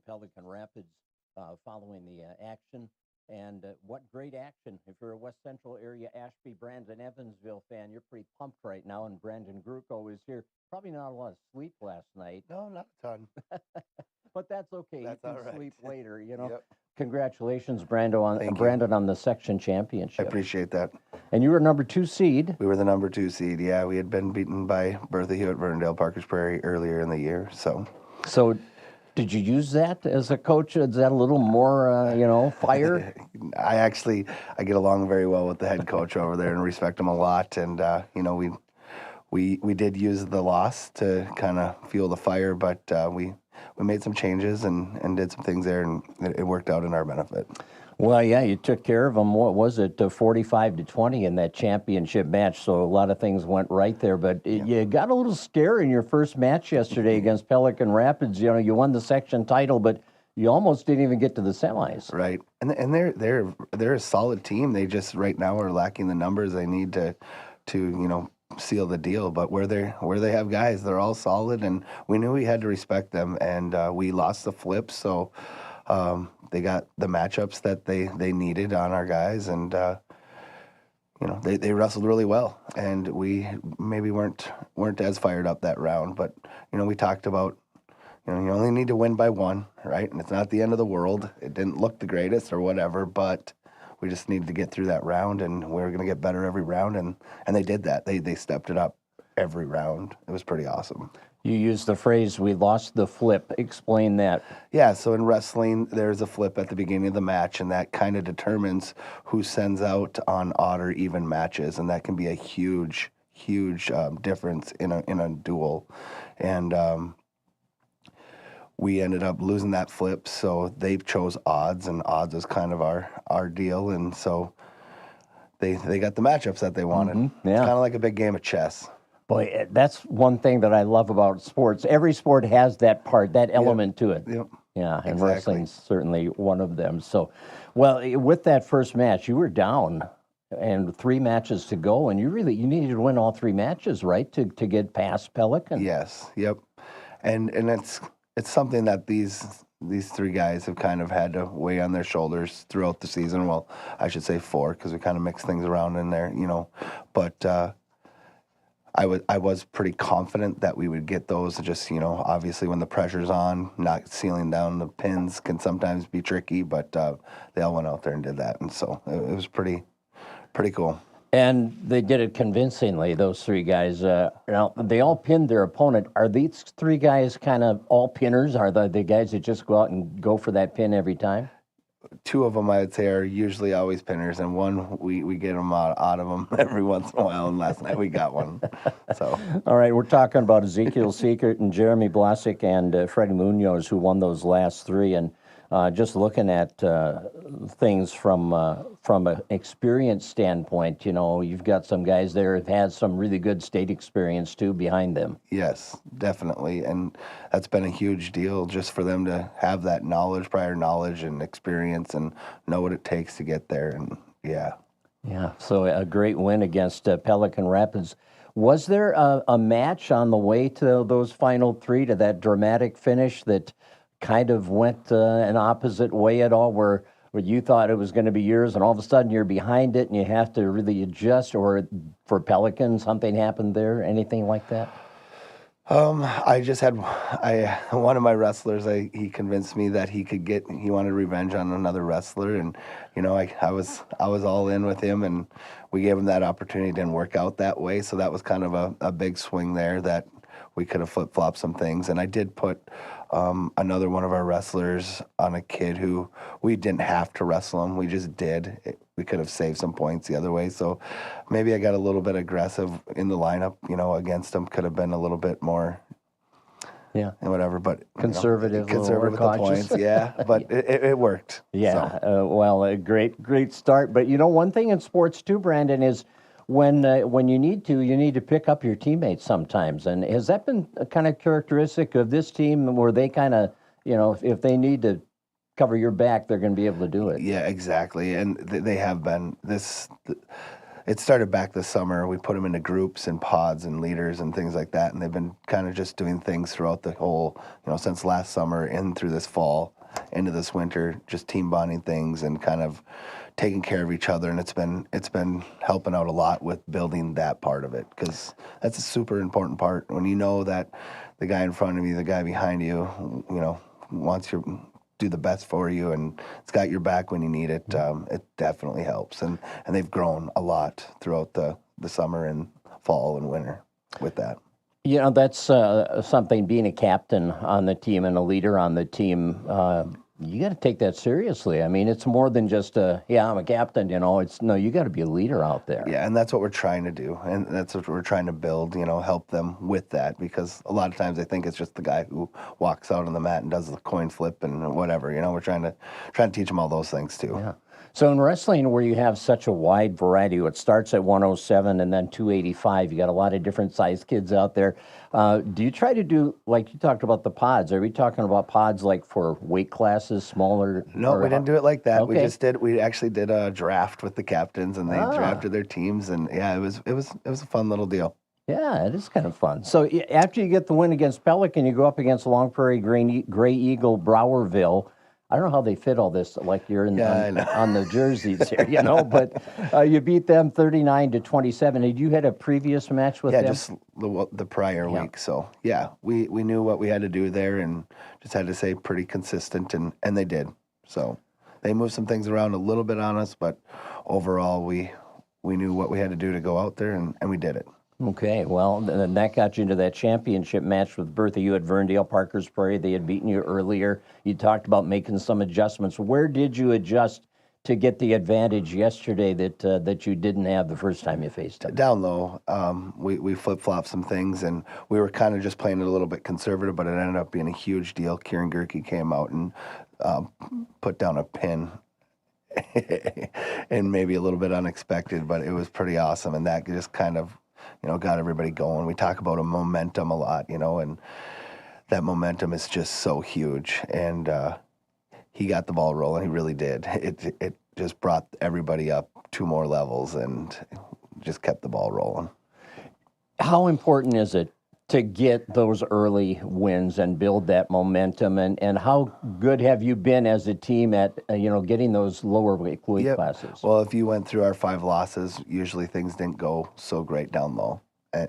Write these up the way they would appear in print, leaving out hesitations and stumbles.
Pelican Rapids following the action. And what great action. If you're a West Central area, Ashby, Brandon, Evansville fan, you're pretty pumped right now. And Brandon Gruco is here. Probably not a lot of sleep last night. No, not a ton. But that's okay. That's You can all right. sleep later, Yep. Congratulations, Thank you. Brandon, on the section I championship. appreciate that. And you were number 2 seed. We were the number 2 seed. Yeah, we had been beaten by Bertha Hewitt, Verndale, Parkers Prairie earlier in the year. So Did you use that as a coach? Is that a little more, fire? I get along very well with the head coach over there and respect him a lot. And we did use the loss to kind of fuel the fire, but we made some changes and did some things there, and it worked out in our benefit. Well, yeah, you took care of them. What was it, 45-20 in that championship match? So a lot of things went right there. But you got a little scare in your first match yesterday against Pelican Rapids. You won the section title, but you almost didn't even get to the semis. Right, and they're a solid team. They just right now are lacking the numbers they need to seal the deal. But where they have guys, they're all solid, and we knew we had to respect them. And we lost the flip, so. They got the matchups that they needed on our guys, and they wrestled really well. And we maybe weren't as fired up that round, but we talked about you only need to win by 1, right? And it's not the end of the world. It didn't look the greatest or whatever, but we just needed to get through that round, and we were going to get better every round, and they did that. They stepped it up every round. It was pretty awesome. You used the phrase, we lost the flip. Explain that. Yeah, so in wrestling, there's a flip at the beginning of the match, and that kind of determines who sends out on odd or even matches, and that can be a huge difference in a duel. And we ended up losing that flip, so they chose odds, and odds is kind of our deal, and so they got the matchups that they wanted. Mm-hmm. Yeah. It's kind of like a big game of chess. Boy, that's one thing that I love about sports. Every sport has that part, that element to it. Yep. Yeah, and Exactly. wrestling's certainly one of them. So, well, with that first match, you were down and 3 matches to go, and you needed to win all 3 matches, right, to get past Pelican? Yes, yep. And it's something that these 3 guys have kind of had to weigh on their shoulders throughout the season. Well, I should say 4, because we kind of mix things around in there, but I was pretty confident that we would get those. Just obviously when the pressure's on, not sealing down the pins can sometimes be tricky. But they all went out there and did that, and so it was pretty cool. And they did it convincingly. Those 3 guys. They all pinned their opponent. Are these 3 guys kind of all pinners? Are the guys that just go out and go for that pin every time? 2 of them, I would say, are usually always pinners, and 1 we get them out of them every once in a while. And last night we got one. So, all right, we're talking about Ezekiel Seekert and Jeremy Blasick and Freddie Munoz, who won those last 3. And just looking at things from an experience standpoint, you've got some guys there who've had some really good state experience too behind them. Yes, definitely, and that's been a huge deal just for them to have that prior knowledge and experience, and know what it takes to get there. And yeah. So a great win against Pelican Rapids. Was there a match on the way to those final 3, to that dramatic finish, that kind of went an opposite way at all, where you thought it was going to be yours and all of a sudden you're behind it and you have to really adjust? Or for Pelican, something happened there? Anything like that? I just had one of my wrestlers. He convinced me that he wanted revenge on another wrestler, and I was all in with him, and we gave him that opportunity. It didn't work out that way, so that was kind of a big swing there that we could have flip-flopped some things. And I did put another one of our wrestlers on a kid who we didn't have to wrestle him. We just did. We could have saved some points the other way. So maybe I got a little bit aggressive in the lineup, against him. Could have been a little bit more, and whatever. But conservative with the points, yeah. But it worked. Yeah. So. Well, a great start. But one thing in sports too, Brandon, is when you need to pick up your teammates sometimes. And has that been a kind of characteristic of this team, where they kind of, if they need to cover your back, they're going to be able to do it? Yeah, exactly. And they have been. it started back this summer. We put them into groups and pods and leaders and things like that, and they've been kind of just doing things throughout the whole, since last summer in through this fall, into this winter, just team bonding things and kind of taking care of each other. And it's been helping out a lot with building that part of it, because that's a super important part. When you know that the guy in front of you, the guy behind you, wants to do the best for you and it's got your back when you need it, it definitely helps. And they've grown a lot throughout the summer and fall and winter with that. That's something, being a captain on the team and a leader on the team, you got to take that seriously. I mean, it's more than just I'm a captain, you got to be a leader out there. Yeah, and that's what we're trying to do. And that's what we're trying to build, help them with that, because a lot of times they think it's just the guy who walks out on the mat and does the coin flip and whatever. We're trying to teach them all those things too. Yeah. So in wrestling, where you have such a wide variety, it starts at 107 and then 285. You got a lot of different sized kids out there. Do you try to do, like you talked about the pods? Are we talking about pods like for weight classes, smaller? No, we didn't do it like that. Okay. We actually did a draft with the captains, and they drafted their teams, and yeah, it was a fun little deal. Yeah, it is kind of fun. So after you get the win against Pelican, you go up against Long Prairie Gray Eagle Browerville. I don't know how they fit all this, like you're on the jerseys here, but you beat them 39-27. Had you had a previous match with them? Yeah, just the prior week. So, yeah, we knew what we had to do there and just had to stay pretty consistent, and they did. So they moved some things around a little bit on us, but overall we knew what we had to do to go out there, and we did it. Okay, well, then that got you into that championship match with Bertha. You at Verndale, Parkers Prairie. They had beaten you earlier. You talked about making some adjustments. Where did you adjust to get the advantage yesterday that you didn't have the first time you faced them? Down low. We flip-flopped some things, and we were kind of just playing it a little bit conservative, but it ended up being a huge deal. Kieran Gerke came out and put down a pin. And maybe a little bit unexpected, but it was pretty awesome, and that just kind of got everybody going. We talk about a momentum a lot, and that momentum is just so huge. And he got the ball rolling. He really did. It just brought everybody up 2 more levels and just kept the ball rolling. How important is it to get those early wins and build that momentum? And how good have you been as a team at, getting those lower weight classes? Well, if you went through our 5 losses, usually things didn't go so great down low.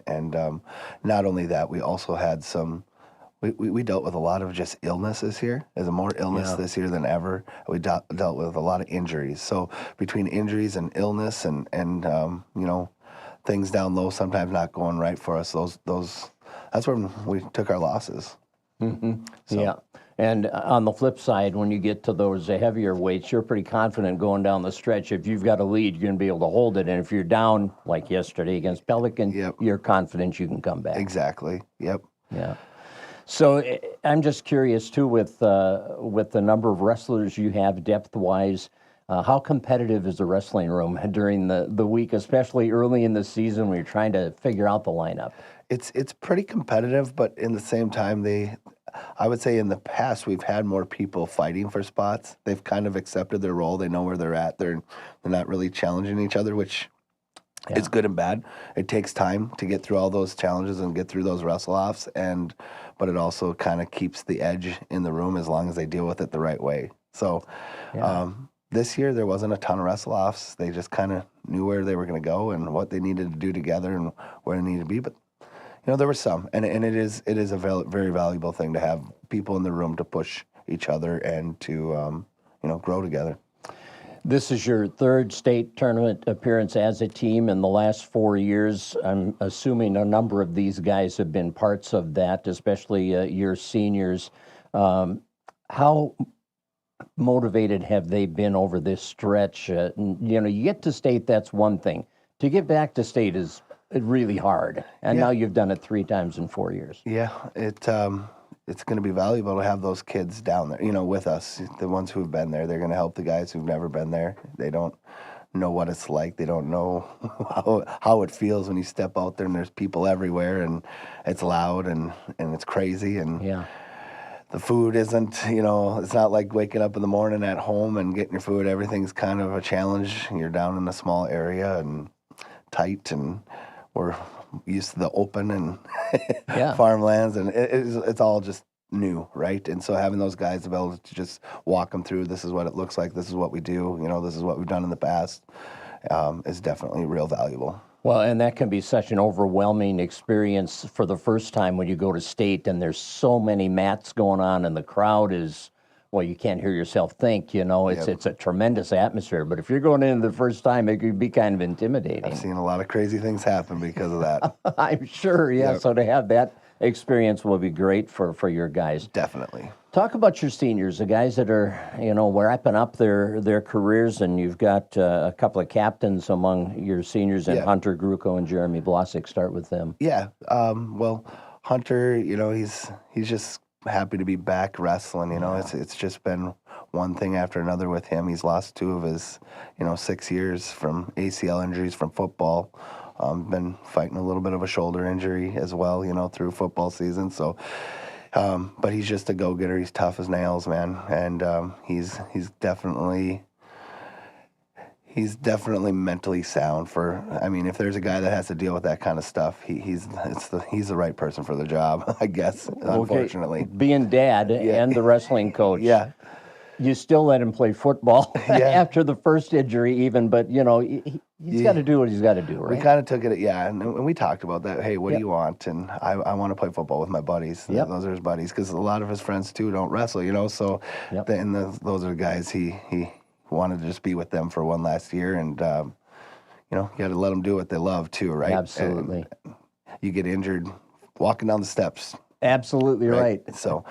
And not only that, we also had we dealt with a lot of just illness this year. There's more illness this year than ever. We dealt with a lot of injuries. So between injuries and illness and things down low sometimes not going right for us, that's when we took our losses. Mm-hmm. So. Yeah. And on the flip side, when you get to those heavier weights, you're pretty confident going down the stretch. If you've got a lead, you're going to be able to hold it. And if you're down, like yesterday against Pelican, you're confident you can come back. Exactly. Yep. Yeah. So I'm just curious, too, with the number of wrestlers you have depth-wise, how competitive is the wrestling room during the week, especially early in the season when you're trying to figure out the lineup? It's pretty competitive, but in the same time, I would say in the past we've had more people fighting for spots. They've kind of accepted their role. They know where they're at. They're not really challenging each other, which is good and bad. It takes time to get through all those challenges and get through those wrestle-offs, but it also kind of keeps the edge in the room as long as they deal with it the right way. So this year there wasn't a ton of wrestle-offs. They just kind of knew where they were going to go and what they needed to do together and where they needed to be. But there were some, and it is a very valuable thing to have people in the room to push each other and to grow together. This is your 3rd state tournament appearance as a team in the last 4 years. I'm assuming a number of these guys have been parts of that, especially your seniors. How motivated have they been over this stretch? You get to state, that's one thing. To get back to state is really hard, and now you've done it 3 times in 4 years. Yeah, it's going to be valuable to have those kids down there, with us, the ones who've been there. They're going to help the guys who've never been there. They don't know what it's like. They don't know how it feels when you step out there and there's people everywhere and it's loud and it's crazy and the food isn't, it's not like waking up in the morning at home and getting your food. Everything's kind of a challenge. You're down in a small area and tight, and we're used to the open and Yeah. farmlands, and it's all just new, right? And so having those guys to be able to just walk them through, this is what it looks like, this is what we do, this is what we've done in the past, is definitely real valuable. Well, and that can be such an overwhelming experience for the first time when you go to state and there's so many mats going on and the crowd is, well, you can't hear yourself think, it's a tremendous atmosphere. But if you're going in the first time, it could be kind of intimidating. I've seen a lot of crazy things happen because of that. I'm sure, yeah. Yep. So to have that experience will be great for your guys. Definitely. Talk about your seniors, the guys that are, wrapping up their careers, and you've got a couple of captains among your seniors, and Hunter Gruco and Jeremy Blosick. Start with them. Yeah. Well, Hunter, he's just happy to be back wrestling. It's just been one thing after another with him. He's lost 2 of his, 6 years from ACL injuries from football. Been fighting a little bit of a shoulder injury as well, through football season. So. But he's just a go-getter. He's tough as nails, man, and he's definitely mentally sound. If there's a guy that has to deal with that kind of stuff, he's the right person for the job, I guess. Unfortunately, being dad and the wrestling coach, you still let him play football after the first injury, even. But he's got to do what he's got to do, right? We kind of took it, and we talked about that. Hey, what do you want? And I want to play football with my buddies. Those are his buddies, because a lot of his friends too don't wrestle, So those are the guys he wanted to just be with them for one last year, and you got to let them do what they love too, right? Absolutely. And you get injured walking down the steps. Absolutely right. So,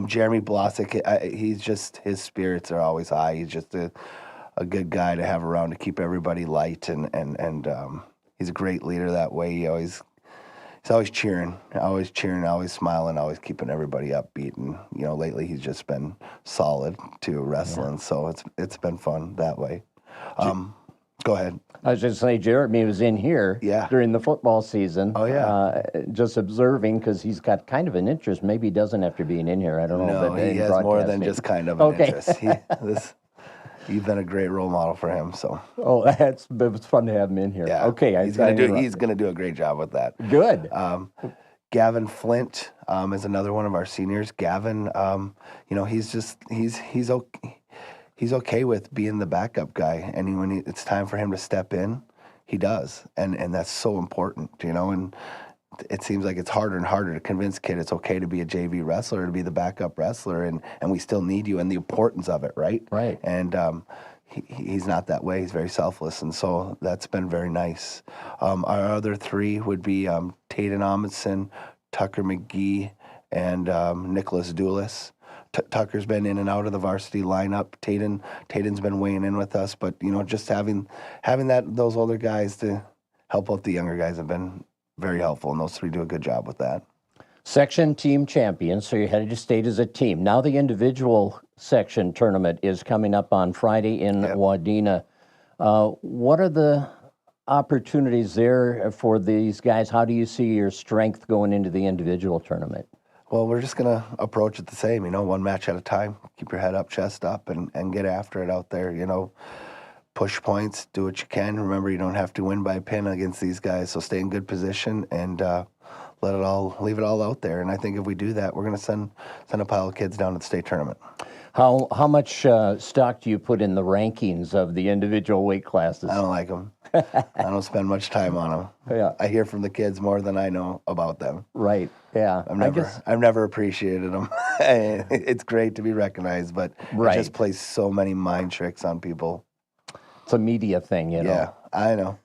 Jeremy Blosick, his spirits are always high. He's just a good guy to have around to keep everybody light, and he's a great leader that way. He's always cheering, always smiling, always keeping everybody upbeat. And lately he's just been solid to wrestling. So it's been fun that way. Go ahead. I was just saying, Jeremy was in here during the football season. Oh, yeah. Just observing, because he's got kind of an interest. Maybe he doesn't after being in here. I don't know. No, he has more than just kind of an interest. You've been a great role model for him. So. Oh, it's fun to have him in here. Yeah. Okay. He's gonna do a great job with that. Good. Gavin Flint is another one of our seniors. Gavin, he's okay with being the backup guy, and when it's time for him to step in, he does, and that's so important, and it seems like it's harder and harder to convince kids it's okay to be a JV wrestler, to be the backup wrestler, and we still need you, and the importance of it, right? Right. And he's not that way. He's very selfless, and so that's been very nice. Our other 3 would be Taden Amundsen, Tucker McGee, and Nicholas Doulis. Tucker's been in and out of the varsity lineup. Taden's been weighing in with us, but just having those older guys to help out the younger guys have been very helpful, and those 3 do a good job with that. Section team champions, so you're headed to state as a team. Now the individual section tournament is coming up on Friday in Wadena. What are the opportunities there for these guys? How do you see your strength going into the individual tournament? Well, we're just going to approach it the same, one match at a time. Keep your head up, chest up, and get after it out there, Push points, do what you can. Remember, you don't have to win by a pin against these guys, so stay in good position and leave it all out there. And I think if we do that, we're going to send a pile of kids down to the state tournament. How much stock do you put in the rankings of the individual weight classes? I don't like them. I don't spend much time on them. Yeah. I hear from the kids more than I know about them. Right. Yeah. I've never appreciated them. It's great to be recognized, but it just plays so many mind tricks on people. It's a media thing, Yeah, I know.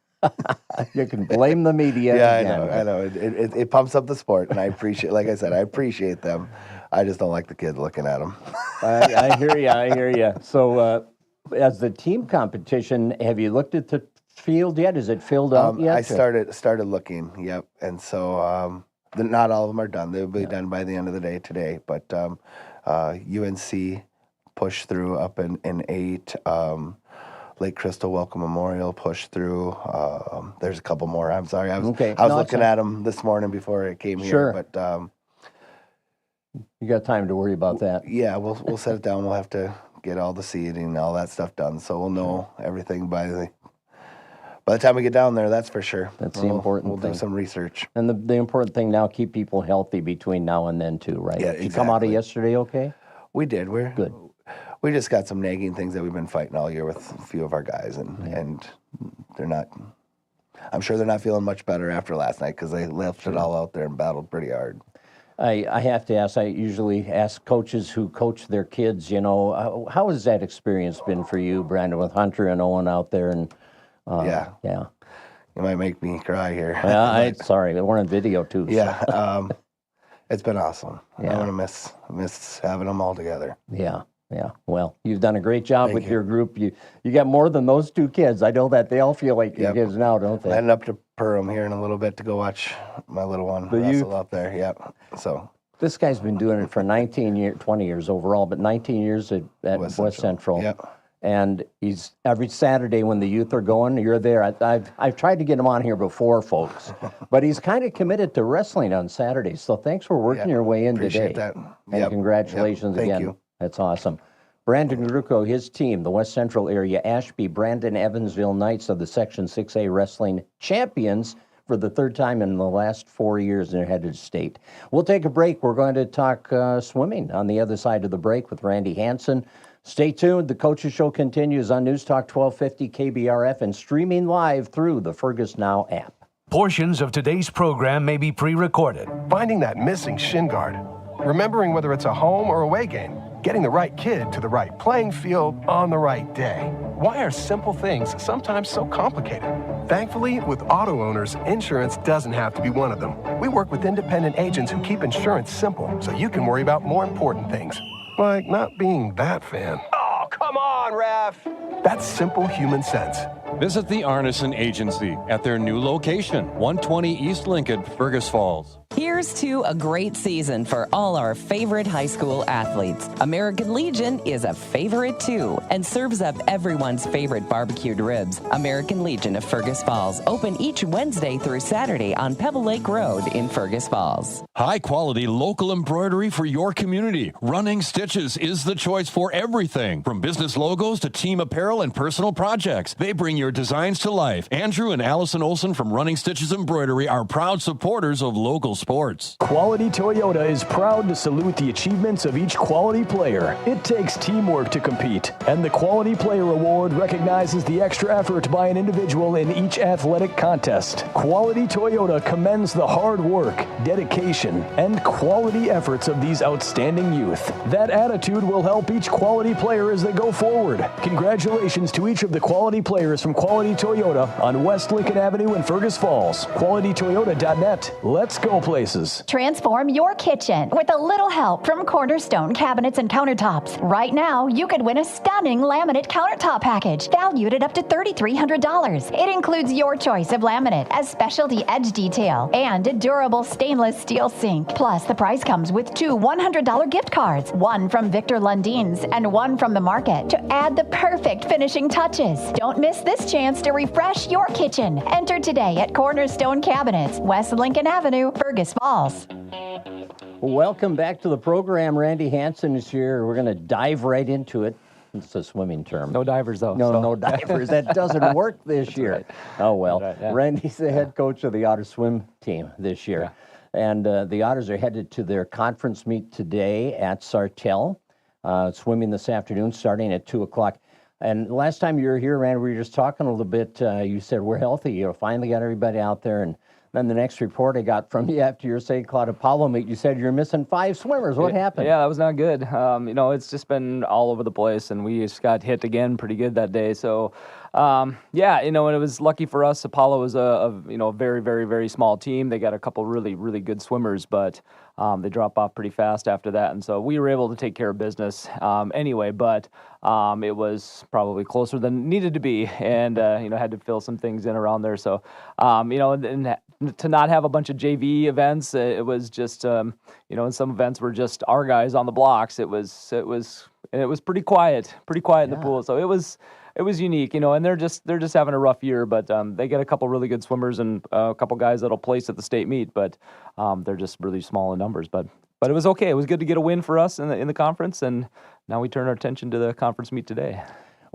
You can blame the media. Yeah, I know. It pumps up the sport, and I appreciate. Like I said, I appreciate them. I just don't like the kids looking at them. I hear you. So, as the team competition, have you looked at the field yet? Is it filled out yet? I started looking. Yep, and so not all of them are done. They'll be done by the end of the day today. But UNC pushed through up in 8. Lake Crystal Welcome Memorial pushed through. There's a couple more. I'm sorry. I was looking at them this morning before I came here. But you got time to worry about that. Yeah, we'll set it down. We'll have to get all the seeding and all that stuff done, so we'll know everything by by the time we get down there, that's for sure. That's the important We'll thing. do some research. And the important thing now, keep people healthy between now and then too, right? Yeah, Did you come out of exactly. yesterday okay? We did. We're Good. We just got some nagging things that we've been fighting all year with a few of our guys, and they're not. I'm sure they're not feeling much better after last night because they left it all out there and battled pretty hard. I have to ask, I usually ask coaches who coach their kids, how has that experience been for you, Brandon, with Hunter and Owen out there? And Yeah. Yeah. You might make me cry here. Sorry, we're on video too. Yeah. It's been awesome. Yeah. I'm going to miss having them all together. Yeah. Well, you've done a great job with your group. You got more than those two kids. I know that they all feel like your kids now, don't they? I'm heading up to Perham here in a little bit to go watch my little one wrestle up there. Yep. So this guy's been doing it for 20 years overall, but 19 years at West Central. Yep. And he's every Saturday when the youth are going, you're there. I've tried to get him on here before, folks, but he's kind of committed to wrestling on Saturdays. So thanks for working your way in Appreciate today. that. And congratulations Thank again. you. That's awesome. Brandon Grucko, his team, the West Central area, Ashby, Brandon, Evansville Knights of the Section 6A Wrestling Champions for the third time in the last 4 years, and they're headed to state. We'll take a break. We're going to talk swimming on the other side of the break with Randy Hansen. Stay tuned. The Coaches Show continues on News Talk 1250 KBRF and streaming live through the Fergus Now app. Portions of today's program may be pre-recorded. Finding that missing shin guard, remembering whether it's a home or away game, getting the right kid to the right playing field on the right day. Why are simple things sometimes so complicated? Thankfully, with auto owners, insurance doesn't have to be one of them. We work with independent agents who keep insurance simple so you can worry about more important things, like not being that fan. Oh, come on, ref! That's simple human sense. Visit the Arneson Agency at their new location, 120 East Lincoln, Fergus Falls. Here's to a great season for all our favorite high school athletes. American Legion is a favorite too and serves up everyone's favorite barbecued ribs. American Legion of Fergus Falls, open each Wednesday through Saturday on Pebble Lake Road in Fergus Falls. High quality local embroidery for your community. Running Stitches is the choice for everything, from business logos to team apparel and personal projects. They bring your designs to life. Andrew and Allison Olson from Running Stitches Embroidery are proud supporters of local sports. Quality Toyota is proud to salute the achievements of each quality player. It takes teamwork to compete, and the Quality Player Award recognizes the extra effort by an individual in each athletic contest. Quality Toyota commends the hard work, dedication, and quality efforts of these outstanding youth. That attitude will help each quality player as they go forward. Congratulations to each of the quality players from Quality Toyota on West Lincoln Avenue in Fergus Falls. QualityToyota.net. Let's go places. Transform your kitchen with a little help from Cornerstone Cabinets and Countertops. Right now, you could win a stunning laminate countertop package valued at up to $3,300. It includes your choice of laminate, a specialty edge detail, and a durable stainless steel sink. Plus, the prize comes with two $100 gift cards, one from Victor Lundin's and one from the market, to add the perfect finishing touches. Don't miss this chance to refresh your kitchen. Enter today at Cornerstone Cabinets, West Lincoln Avenue, Fergus Falls. Welcome back to the program. Randy Hansen is here. We're going to dive right into it. It's a swimming term. No divers, though. No divers. That doesn't work this year. Right. Oh, well. Right, yeah. Randy's the head coach of the Otter swim team this year. Yeah. And the Otters are headed to their conference meet today at Sartell. Swimming this afternoon, starting at 2 o'clock. And last time you were here, Randy, we were just talking a little bit. You said we're healthy. You finally got everybody out there. And then the next report I got from you after your St. Cloud Apollo meet, you said you're missing 5 swimmers. What happened? Yeah, that was not good. It's just been all over the place, and we just got hit again pretty good that day. So, and it was lucky for us. Apollo was a very, very, very small team. They got a couple really, really good swimmers, but they drop off pretty fast after that. And so we were able to take care of business anyway, but it was probably closer than needed to be, and, had to fill some things in around there. So, and to not have a bunch of JV events, it was just, and some events were just our guys on the blocks. It was pretty quiet in the pool. So it was unique, and they're just having a rough year, but they get a couple really good swimmers and a couple guys that'll place at the state meet, but they're just really small in numbers. But it was okay. It was good to get a win for us in the conference, and now we turn our attention to the conference meet today.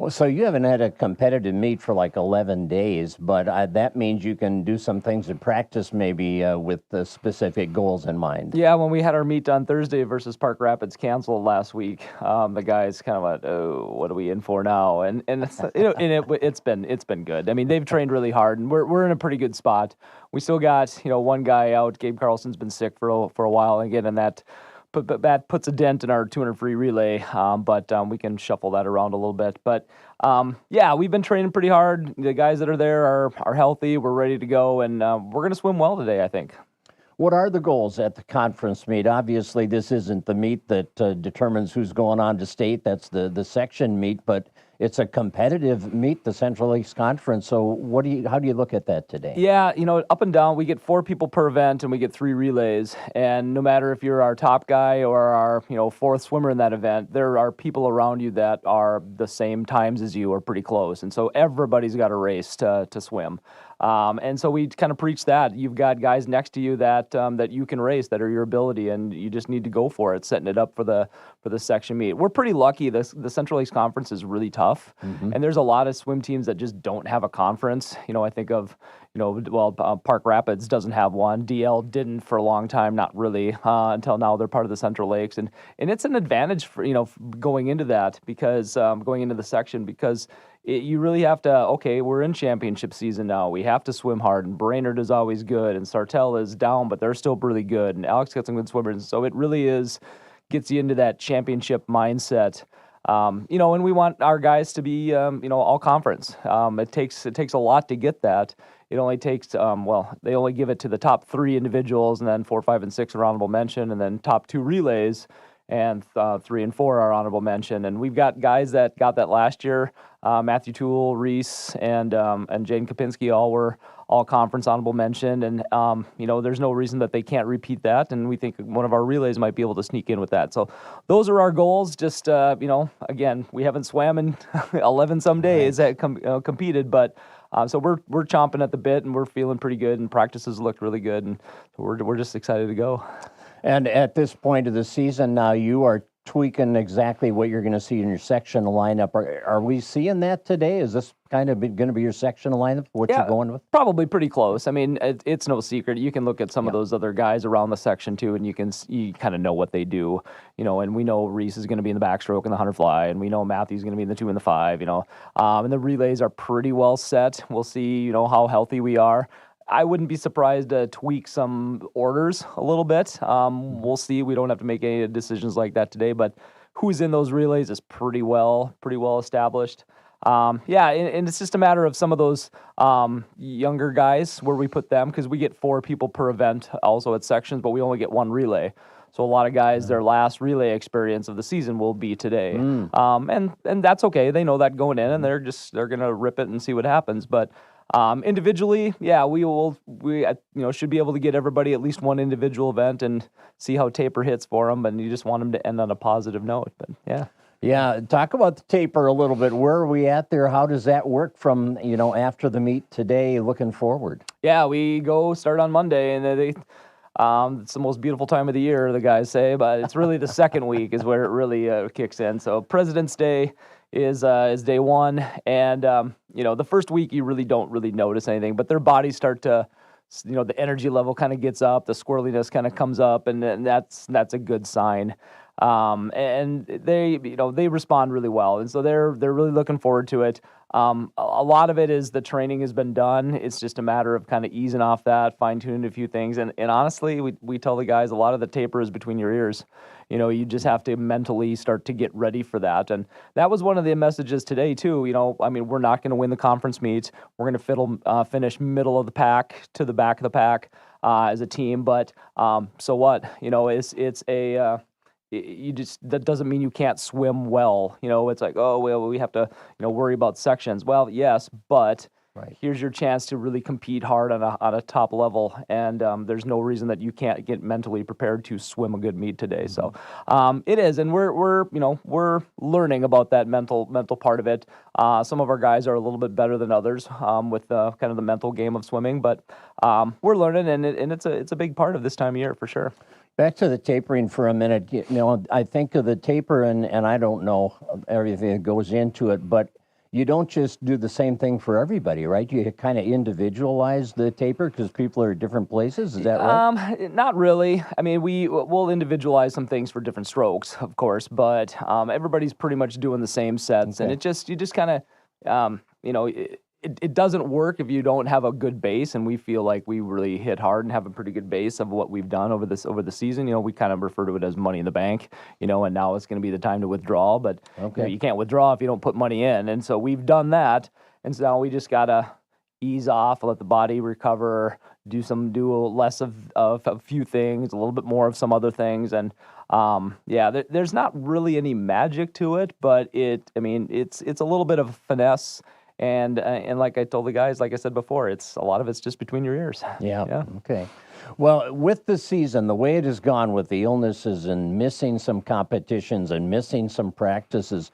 Well, so you haven't had a competitive meet for like 11 days, but that means you can do some things in practice maybe with the specific goals in mind. Yeah, when we had our meet on Thursday versus Park Rapids canceled last week, the guys kind of went, "Oh, what are we in for now?" And it's, it's been good. I mean, they've trained really hard, and we're in a pretty good spot. We still got one guy out. Gabe Carlson's been sick for a while again, and that puts a dent in our 200 free relay, but we can shuffle that around a little bit. But yeah, we've been training pretty hard. The guys that are there are healthy. We're ready to go, and we're going to swim well today, I think. What are the goals at the conference meet? Obviously, this isn't the meet that determines who's going on to state. That's the section meet, but it's a competitive meet, the Central Lakes Conference. So how do you look at that today? Yeah, up and down, we get 4 people per event and we get 3 relays. And no matter if you're our top guy or our, 4th swimmer in that event, there are people around you that are the same times as you or pretty close. And so everybody's got a race to swim. And so we kind of preach that. You've got guys next to you that you can race, that are your ability, and you just need to go for it, setting it up for the section meet. We're pretty lucky. The Central Lakes Conference is really tough, and there's a lot of swim teams that just don't have a conference. I think of, Park Rapids doesn't have one. DL didn't for a long time, not really, until now they're part of the Central Lakes. And it's an advantage for, going into that because, going into the section because you really have to, okay, we're in championship season now. We have to swim hard, and Brainerd is always good, and Sartell is down, but they're still really good, and Alex got some good swimmers. So it really gets you into that championship mindset. And we want our guys to be, all conference. It takes a lot to get that. It only takes, they only give it to the top 3 individuals, and then 4, 5, and 6 are honorable mention, and then top 2 relays, and 3 and 4 are honorable mention. And we've got guys that got that last year. Matthew Toole, Reese, and Jane Kopinski all conference honorable mention. And, there's no reason that they can't repeat that. And we think one of our relays might be able to sneak in with that. So those are our goals. Just, again, we haven't swam in 11 some days that competed, but so we're chomping at the bit, and we're feeling pretty good, and practices looked really good. And so we're just excited to go. And at this point of the season now, you are tweaking exactly what you're going to see in your section lineup. Are we seeing that today? Is this kind of going to be your section lineup, what you're going with? Probably pretty close. I mean, it's no secret. You can look at some of those other guys around the section, too, and you kind of know what they do. And we know Reese is going to be in the backstroke and the 100 fly, and we know Matthew's going to be in the 2 and the 5, and the relays are pretty well set. We'll see, how healthy we are. I wouldn't be surprised to tweak some orders a little bit. We'll see. We don't have to make any decisions like that today, but who's in those relays is pretty well established. And it's just a matter of some of those younger guys where we put them, because we get 4 people per event also at sections, but we only get 1 relay. So a lot of guys, their last relay experience of the season will be today. And that's okay. They know that going in, and they're going to rip it and see what happens. But individually, we should be able to get everybody at least 1 individual event and see how taper hits for them. And you just want them to end on a positive note. But yeah. Yeah, talk about the taper a little bit. Where are we at there? How does that work from, after the meet today, looking forward? Yeah, we start on Monday, and it's the most beautiful time of the year, the guys say, but it's really the second week is where it really kicks in. So President's Day is day 1, and the first week you really don't notice anything, but their bodies start to, the energy level kind of gets up, the squirreliness kind of comes up, and that's a good sign. And they respond really well, and so they're really looking forward to it. A lot of it is the training has been done. It's just a matter of kind of easing off that, fine-tuning a few things. And honestly, we tell the guys a lot of the taper is between your ears. You just have to mentally start to get ready for that. And that was one of the messages today, too. We're not going to win the conference meet. We're going to finish middle of the pack to the back of the pack as a team. But so what? It's a... that doesn't mean you can't swim well. It's like, oh, well, we have to, worry about sections. Well, yes, but here's your chance to really compete hard on a top level. And there's no reason that you can't get mentally prepared to swim a good meet today. So it is, and we're learning about that mental part of it. Some of our guys are a little bit better than others with kind of the mental game of swimming, but we're learning, and it's a big part of this time of year for sure. Back to the tapering for a minute. I think of the taper, and I don't know everything that goes into it, but you don't just do the same thing for everybody, right? You kind of individualize the taper because people are at different places. Is that right? Not really. I mean, we'll individualize some things for different strokes, of course, but everybody's pretty much doing the same sets, and you just kind of, it doesn't work if you don't have a good base, and we feel like we really hit hard and have a pretty good base of what we've done over the season. We kind of refer to it as money in the bank, and now it's going to be the time to withdraw, but you can't withdraw if you don't put money in, and so we've done that, and so now we just gotta ease off, let the body recover, do less of a few things, a little bit more of some other things, and there's not really any magic to it, but it's a little bit of finesse. And like I told the guys, like I said before, a lot of it's just between your ears. Yeah. Okay. Well, with the season, the way it has gone with the illnesses and missing some competitions and missing some practices,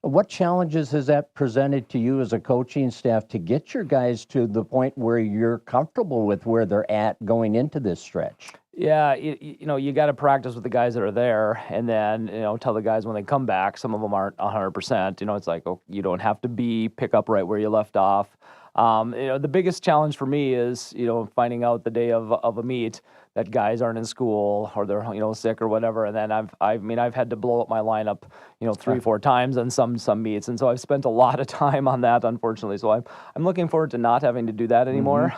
what challenges has that presented to you as a coaching staff to get your guys to the point where you're comfortable with where they're at going into this stretch? Yeah, you got to practice with the guys that are there, and then tell the guys when they come back. Some of them aren't 100%. It's like, you don't have to pick up right where you left off. The biggest challenge for me is finding out the day of a meet that guys aren't in school or they're sick or whatever, and then I've had to blow up my lineup 3-4 times on some meets, and so I've spent a lot of time on that, unfortunately. So I'm looking forward to not having to do that anymore.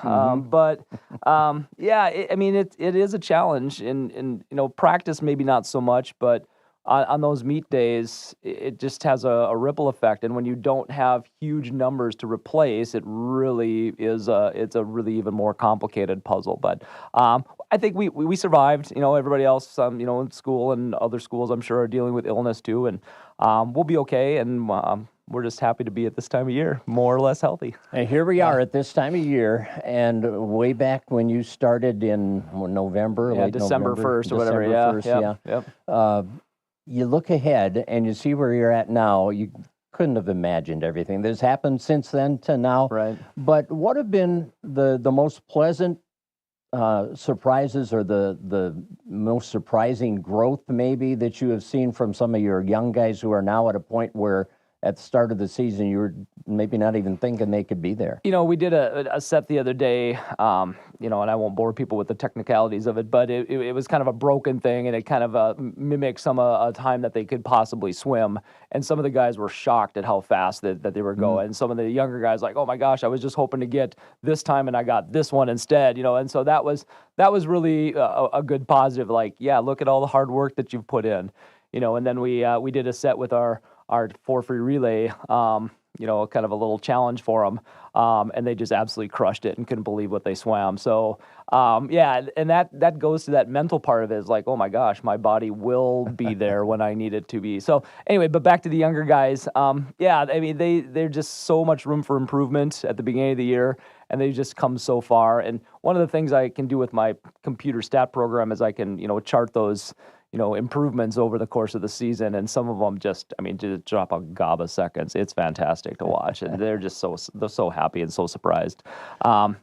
It is a challenge, and practice maybe not so much, but on those meet days, it just has a ripple effect. And when you don't have huge numbers to replace, it really is it's a really even more complicated puzzle. But I think we survived. Everybody else, in school and other schools, I'm sure, are dealing with illness too. And we'll be okay. And we're just happy to be at this time of year, more or less healthy. And here we are at this time of year, and way back when you started in November, late December November, 1st or whatever. December 1st, you look ahead and you see where you're at now. You couldn't have imagined everything that's happened since then to now. Right. But what have been the most pleasant surprises or the most surprising growth maybe that you have seen from some of your young guys who are now at a point where at the start of the season you were maybe not even thinking they could be there? We did a set the other day, and I won't bore people with the technicalities of it, but it was kind of a broken thing, and it kind of mimicked a time that they could possibly swim. And some of the guys were shocked at how fast that they were going. And some of the younger guys like, oh my gosh, I was just hoping to get this time, and I got this one instead. And so that was really a good positive. Like, yeah, look at all the hard work that you've put in. And then we did a set with our 4-free relay, kind of a little challenge for them. And they just absolutely crushed it and couldn't believe what they swam. So, and that goes to that mental part of it is like, oh my gosh, my body will be there when I need it to be. So anyway, but back to the younger guys. They're just so much room for improvement at the beginning of the year, and they've just come so far. And one of the things I can do with my computer stat program is I can, chart those improvements over the course of the season, and some of them just drop a gob of seconds. It's fantastic to watch, and they're just so happy and so surprised. And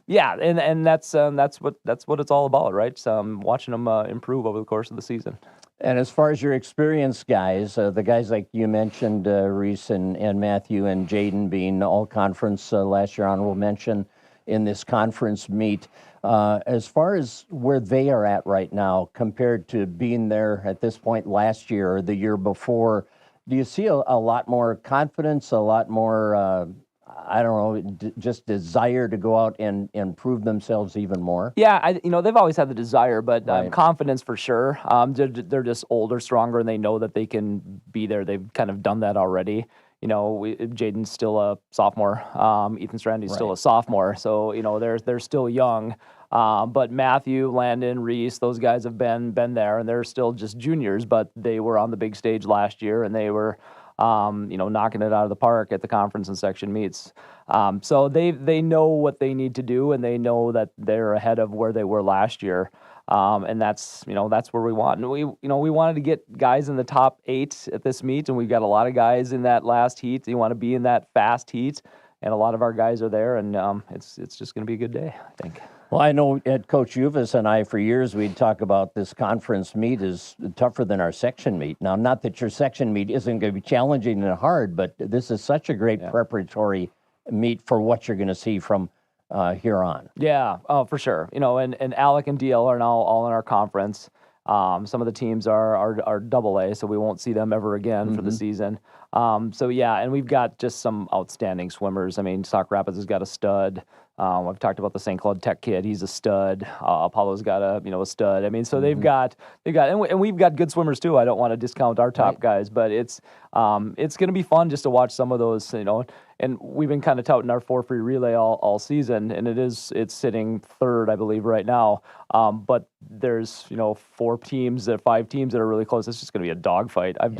that's what it's all about, right? Watching them improve over the course of the season. And as far as your experienced guys, the guys like you mentioned, Reese and Matthew and Jaden being all conference last year, honorable mention in this conference meet. As far as where they are at right now compared to being there at this point last year or the year before, do you see a lot more confidence, a lot more, just desire to go out and improve themselves even more? Yeah, they've always had the desire, but Right. confidence for sure. They're just older, stronger, and they know that they can be there. They've kind of done that already. Jaden's still a sophomore. Ethan Strandy's still a sophomore. So, they're still young. But Matthew, Landon, Reese, those guys have been there, and they're still just juniors, but they were on the big stage last year, and they were, knocking it out of the park at the conference and section meets. So they know what they need to do, and they know that they're ahead of where they were last year. And that's where we want. And we wanted to get guys in the top 8 at this meet, and we've got a lot of guys in that last heat. You want to be in that fast heat, a lot of our guys are there, and it's just going to be a good day, I think. Well, I know Coach Uvas and I, for years, we'd talk about this conference meet is tougher than our section meet. Now, not that your section meet isn't going to be challenging and hard, but this is such a great preparatory meet for what you're going to see from here on. Yeah, for sure. You know, and Alec and DL are now all in our conference. Some of the teams are double A, so we won't see them ever again for the season. So yeah, and we've got just some outstanding swimmers. I mean, Sauk Rapids has got a stud. I've talked about the St. Cloud Tech kid; he's a stud. Apollo's got a stud. I mean, so they've got, and we've got good swimmers too. I don't want to discount our top guys, but it's going to be fun just to watch some of those, you know. And we've been kind of touting our 4 free relay all season, and it's sitting third, I believe, right now. But there's 5 teams that are really close. It's just going to be a dogfight. I've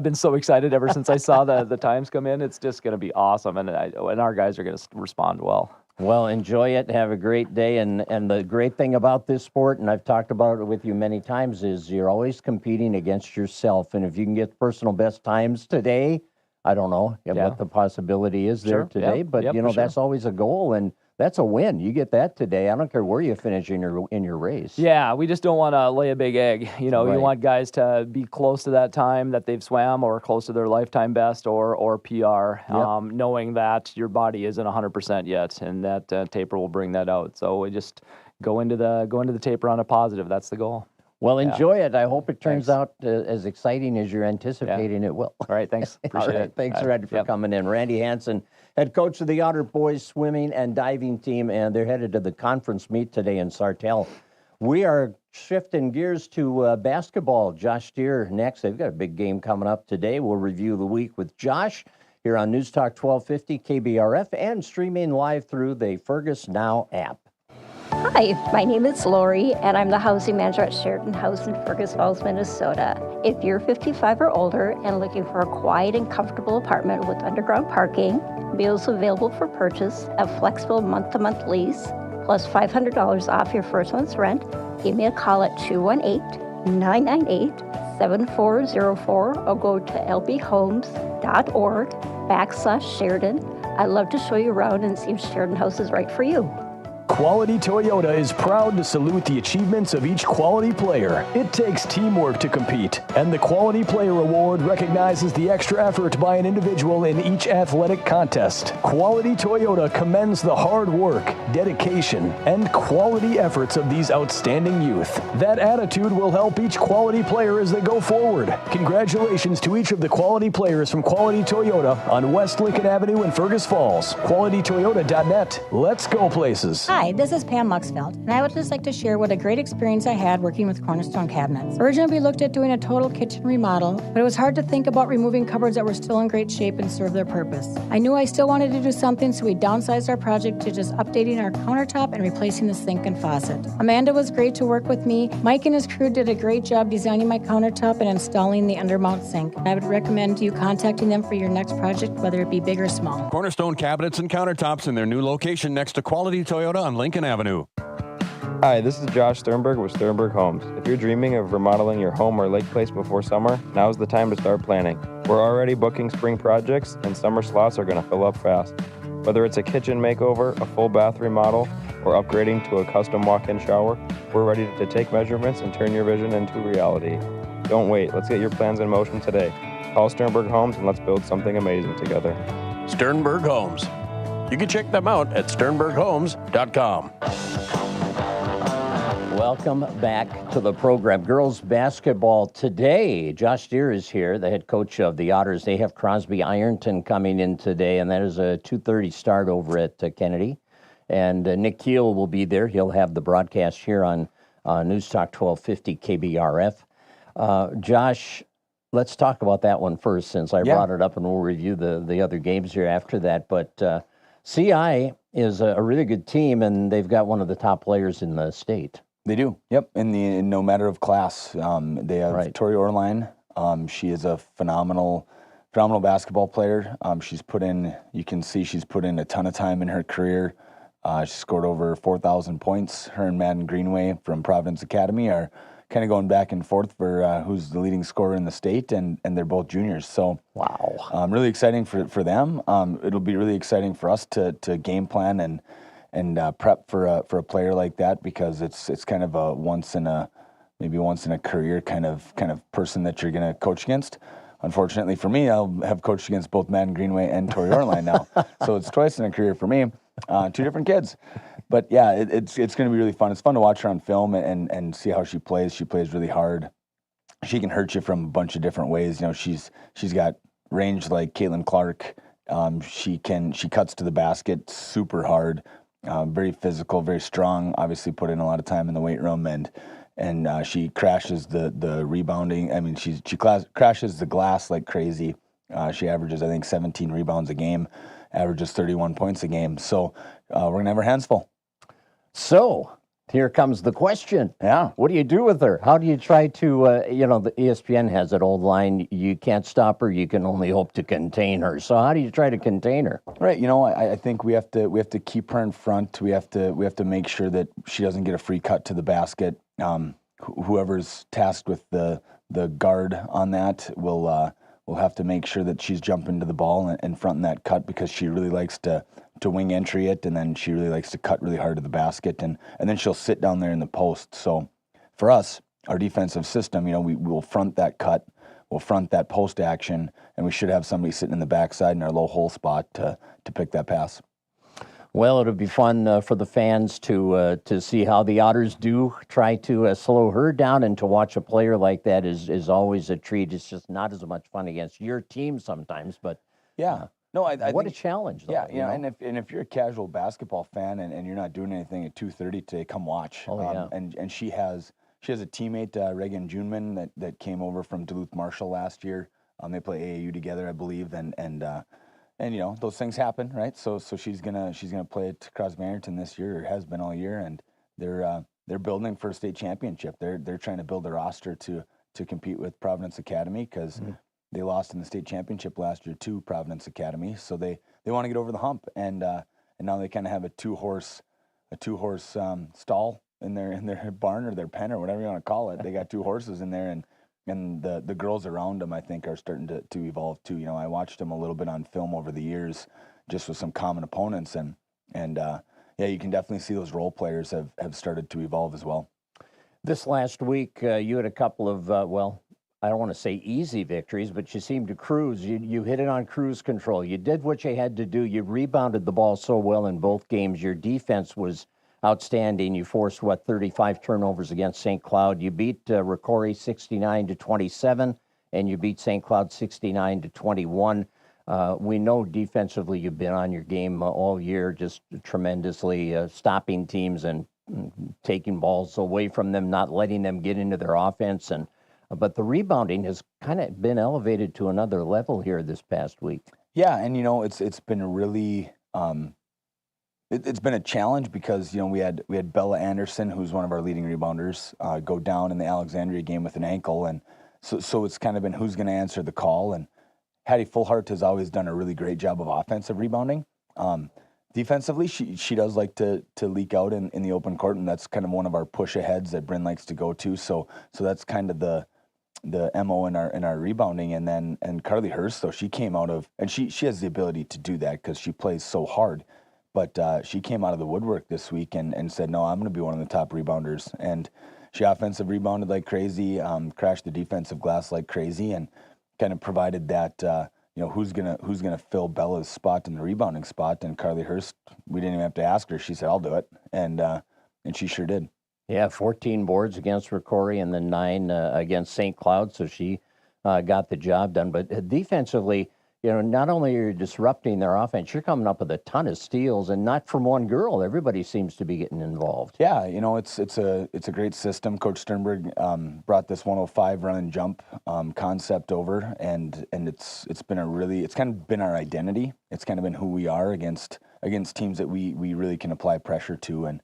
been so excited ever since I saw the times come in. It's just going to be awesome, and our guys are going to respond well. Well, enjoy it. Have a great day. And the great thing about this sport, and I've talked about it with you many times, is you're always competing against yourself. And if you can get personal best times today, I don't know what the possibility is there today, but that's always a goal, and that's a win. You get that today. I don't care where you finish in your race. Yeah, we just don't want to lay a big egg. You know, you want guys to be close to that time that they've swam, or close to their lifetime best, or PR, knowing that your body isn't 100% yet, and that taper will bring that out. So we just go into the taper on a positive. That's the goal. Well, enjoy it. I hope it turns out as exciting as you're anticipating it will. All right, thanks. Appreciate it. Thanks, Randy, for coming in. Randy Hansen, head coach of the Otter boys swimming and diving team, and they're headed to the conference meet today in Sartell. We are shifting gears to basketball. Josh Steer next. They've got a big game coming up today. We'll review the week with Josh here on News Talk 1250 KBRF and streaming live through the Fergus Now app. Hi, my name is Lori, and I'm the housing manager at Sheridan House in Fergus Falls, Minnesota. If you're 55 or older and looking for a quiet and comfortable apartment with underground parking, meals available for purchase, a flexible month-to-month lease, plus $500 off your first month's rent, give me a call at 218-998-7404 or go to lbhomes.org/Sheridan. I'd love to show you around and see if Sheridan House is right for you. Quality Toyota is proud to salute the achievements of each quality player. It takes teamwork to compete, and the Quality Player Award recognizes the extra effort by an individual in each athletic contest. Quality Toyota commends the hard work, dedication, and quality efforts of these outstanding youth. That attitude will help each quality player as they go forward. Congratulations to each of the quality players from Quality Toyota on West Lincoln Avenue in Fergus Falls. QualityToyota.net. Let's go places. Hi, this is Pam Luxfeld, and I would just like to share what a great experience I had working with Cornerstone Cabinets. Originally, we looked at doing a total kitchen remodel, but it was hard to think about removing cupboards that were still in great shape and serve their purpose. I knew I still wanted to do something, so we downsized our project to just updating our countertop and replacing the sink and faucet. Amanda was great to work with me. Mike and his crew did a great job designing my countertop and installing the undermount sink. I would recommend you contacting them for your next project, whether it be big or small. Cornerstone Cabinets and Countertops in their new location next to Quality Toyota on Lincoln Avenue. Hi, this is Josh Sternberg with Sternberg Homes. If you're dreaming of remodeling your home or lake place before summer, now's the time to start planning. We're already booking spring projects, and summer slots are going to fill up fast. Whether it's a kitchen makeover, a full bath remodel, or upgrading to a custom walk-in shower, we're ready to take measurements and turn your vision into reality. Don't wait. Let's get your plans in motion today. Call Sternberg Homes and let's build something amazing together. Sternberg Homes. You can check them out at sternberghomes.com. Welcome back to the program. Girls basketball today. Josh Steer is here, the head coach of the Otters. They have Crosby Ironton coming in today, and that is a 2:30 start over at Kennedy. And Nick Keel will be there. He'll have the broadcast here on News Talk 1250 KBRF. Josh, let's talk about that one first, since I brought it up, and we'll review the other games here after that. But CI is a really good team, and they've got one of the top players in the state. They do. Yep. In no matter of class, they have Tori Orline. She is a phenomenal basketball player. She's put in a ton of time in her career. She scored over 4,000 points. Her and Madden Greenway from Providence Academy are kind of going back and forth for who's the leading scorer in the state, and they're both juniors. So wow, really exciting for them. It'll be really exciting for us to game plan and prep for a player like that, because it's kind of a once in a career kind of person that you're going to coach against. Unfortunately for me, I'll have coached against both Madden Greenway and Tori Orline now, so it's twice in a career for me. Two different kids, but yeah, it's going to be really fun. It's fun to watch her on film and see how she plays. She plays really hard. She can hurt you from a bunch of different ways. You know, she's got range like Caitlin Clark. She cuts to the basket super hard, very physical, very strong. Obviously, put in a lot of time in the weight room, and she crashes the rebounding. I mean, she crashes the glass like crazy. She averages, I think, 17 rebounds a game, averages 31 points a game. So we're gonna have our hands full. So here comes the question. Yeah. What do you do with her? How do you try to, the ESPN has that old line, you can't stop her, you can only hope to contain her. So how do you try to contain her? Right. I think we have to keep her in front. We have to make sure that she doesn't get a free cut to the basket. Whoever's tasked with the guard on that will have to make sure that she's jumping to the ball and fronting that cut, because she really likes to wing entry it, and then she really likes to cut really hard to the basket, and then she'll sit down there in the post. So for us, our defensive system, we will front that cut, we'll front that post action, and we should have somebody sitting in the backside in our low hole spot to pick that pass. Well, it'll be fun for the fans to see how the Otters do try to slow her down, and to watch a player like that is always a treat. It's just not as much fun against your team sometimes, but yeah. No, I what think, a challenge, though. Yeah, and if you're a casual basketball fan and you're not doing anything at 2:30 today, come watch. Oh, yeah. And she has a teammate, Reagan Juneman, that came over from Duluth Marshall last year. They play AAU together, I believe, and those things happen, right? So she's gonna play at Crosby Ironton this year, or has been all year, and they're building for a state championship. They're trying to build a roster to compete with Providence Academy, because they lost in the state championship last year to Providence Academy. So they want to get over the hump, and now they kind of have a two horse stall in their barn, or their pen, or whatever you want to call it. They got two horses in there, and the girls around them, I think, are starting to evolve too. I watched them a little bit on film over the years, just with some common opponents, and you can definitely see those role players have started to evolve as well. This last week, you had a couple of, I don't want to say easy victories, but you seemed to cruise. You hit it on cruise control. You did what you had to do. You rebounded the ball so well in both games. Your defense was outstanding. You forced 35 turnovers against St. Cloud. You beat Rocori 69-27, and you beat St. Cloud 69-21. We know defensively you've been on your game all year, just tremendously stopping teams and taking balls away from them, not letting them get into their offense. But the rebounding has kind of been elevated to another level here this past week. Yeah, and it's been really. It's been a challenge, because we had Bella Anderson, who's one of our leading rebounders, go down in the Alexandria game with an ankle, and so it's kind of been who's going to answer the call. And Hattie Fullhart has always done a really great job of offensive rebounding. Defensively, she does like to leak out in the open court, and that's kind of one of our push aheads that Bryn likes to go to. So that's kind of the MO in our rebounding. And Carly Hurst, though, she came out of, and she has the ability to do that because she plays so hard. But she came out of the woodwork this week and said, no, I'm going to be one of the top rebounders. And she offensive rebounded like crazy, crashed the defensive glass like crazy, and kind of provided that, who's gonna fill Bella's spot in the rebounding spot. And Carly Hurst, we didn't even have to ask her. She said, I'll do it. And she sure did. Yeah, 14 boards against Rocori and then 9 against St. Cloud. So she got the job done. But defensively, not only are you disrupting their offense, you're coming up with a ton of steals, and not from one girl. Everybody seems to be getting involved. Yeah, it's a great system. Coach Sternberg brought this 105 run and jump concept over, and it's kind of been our identity. It's kind of been who we are against teams that we really can apply pressure to, and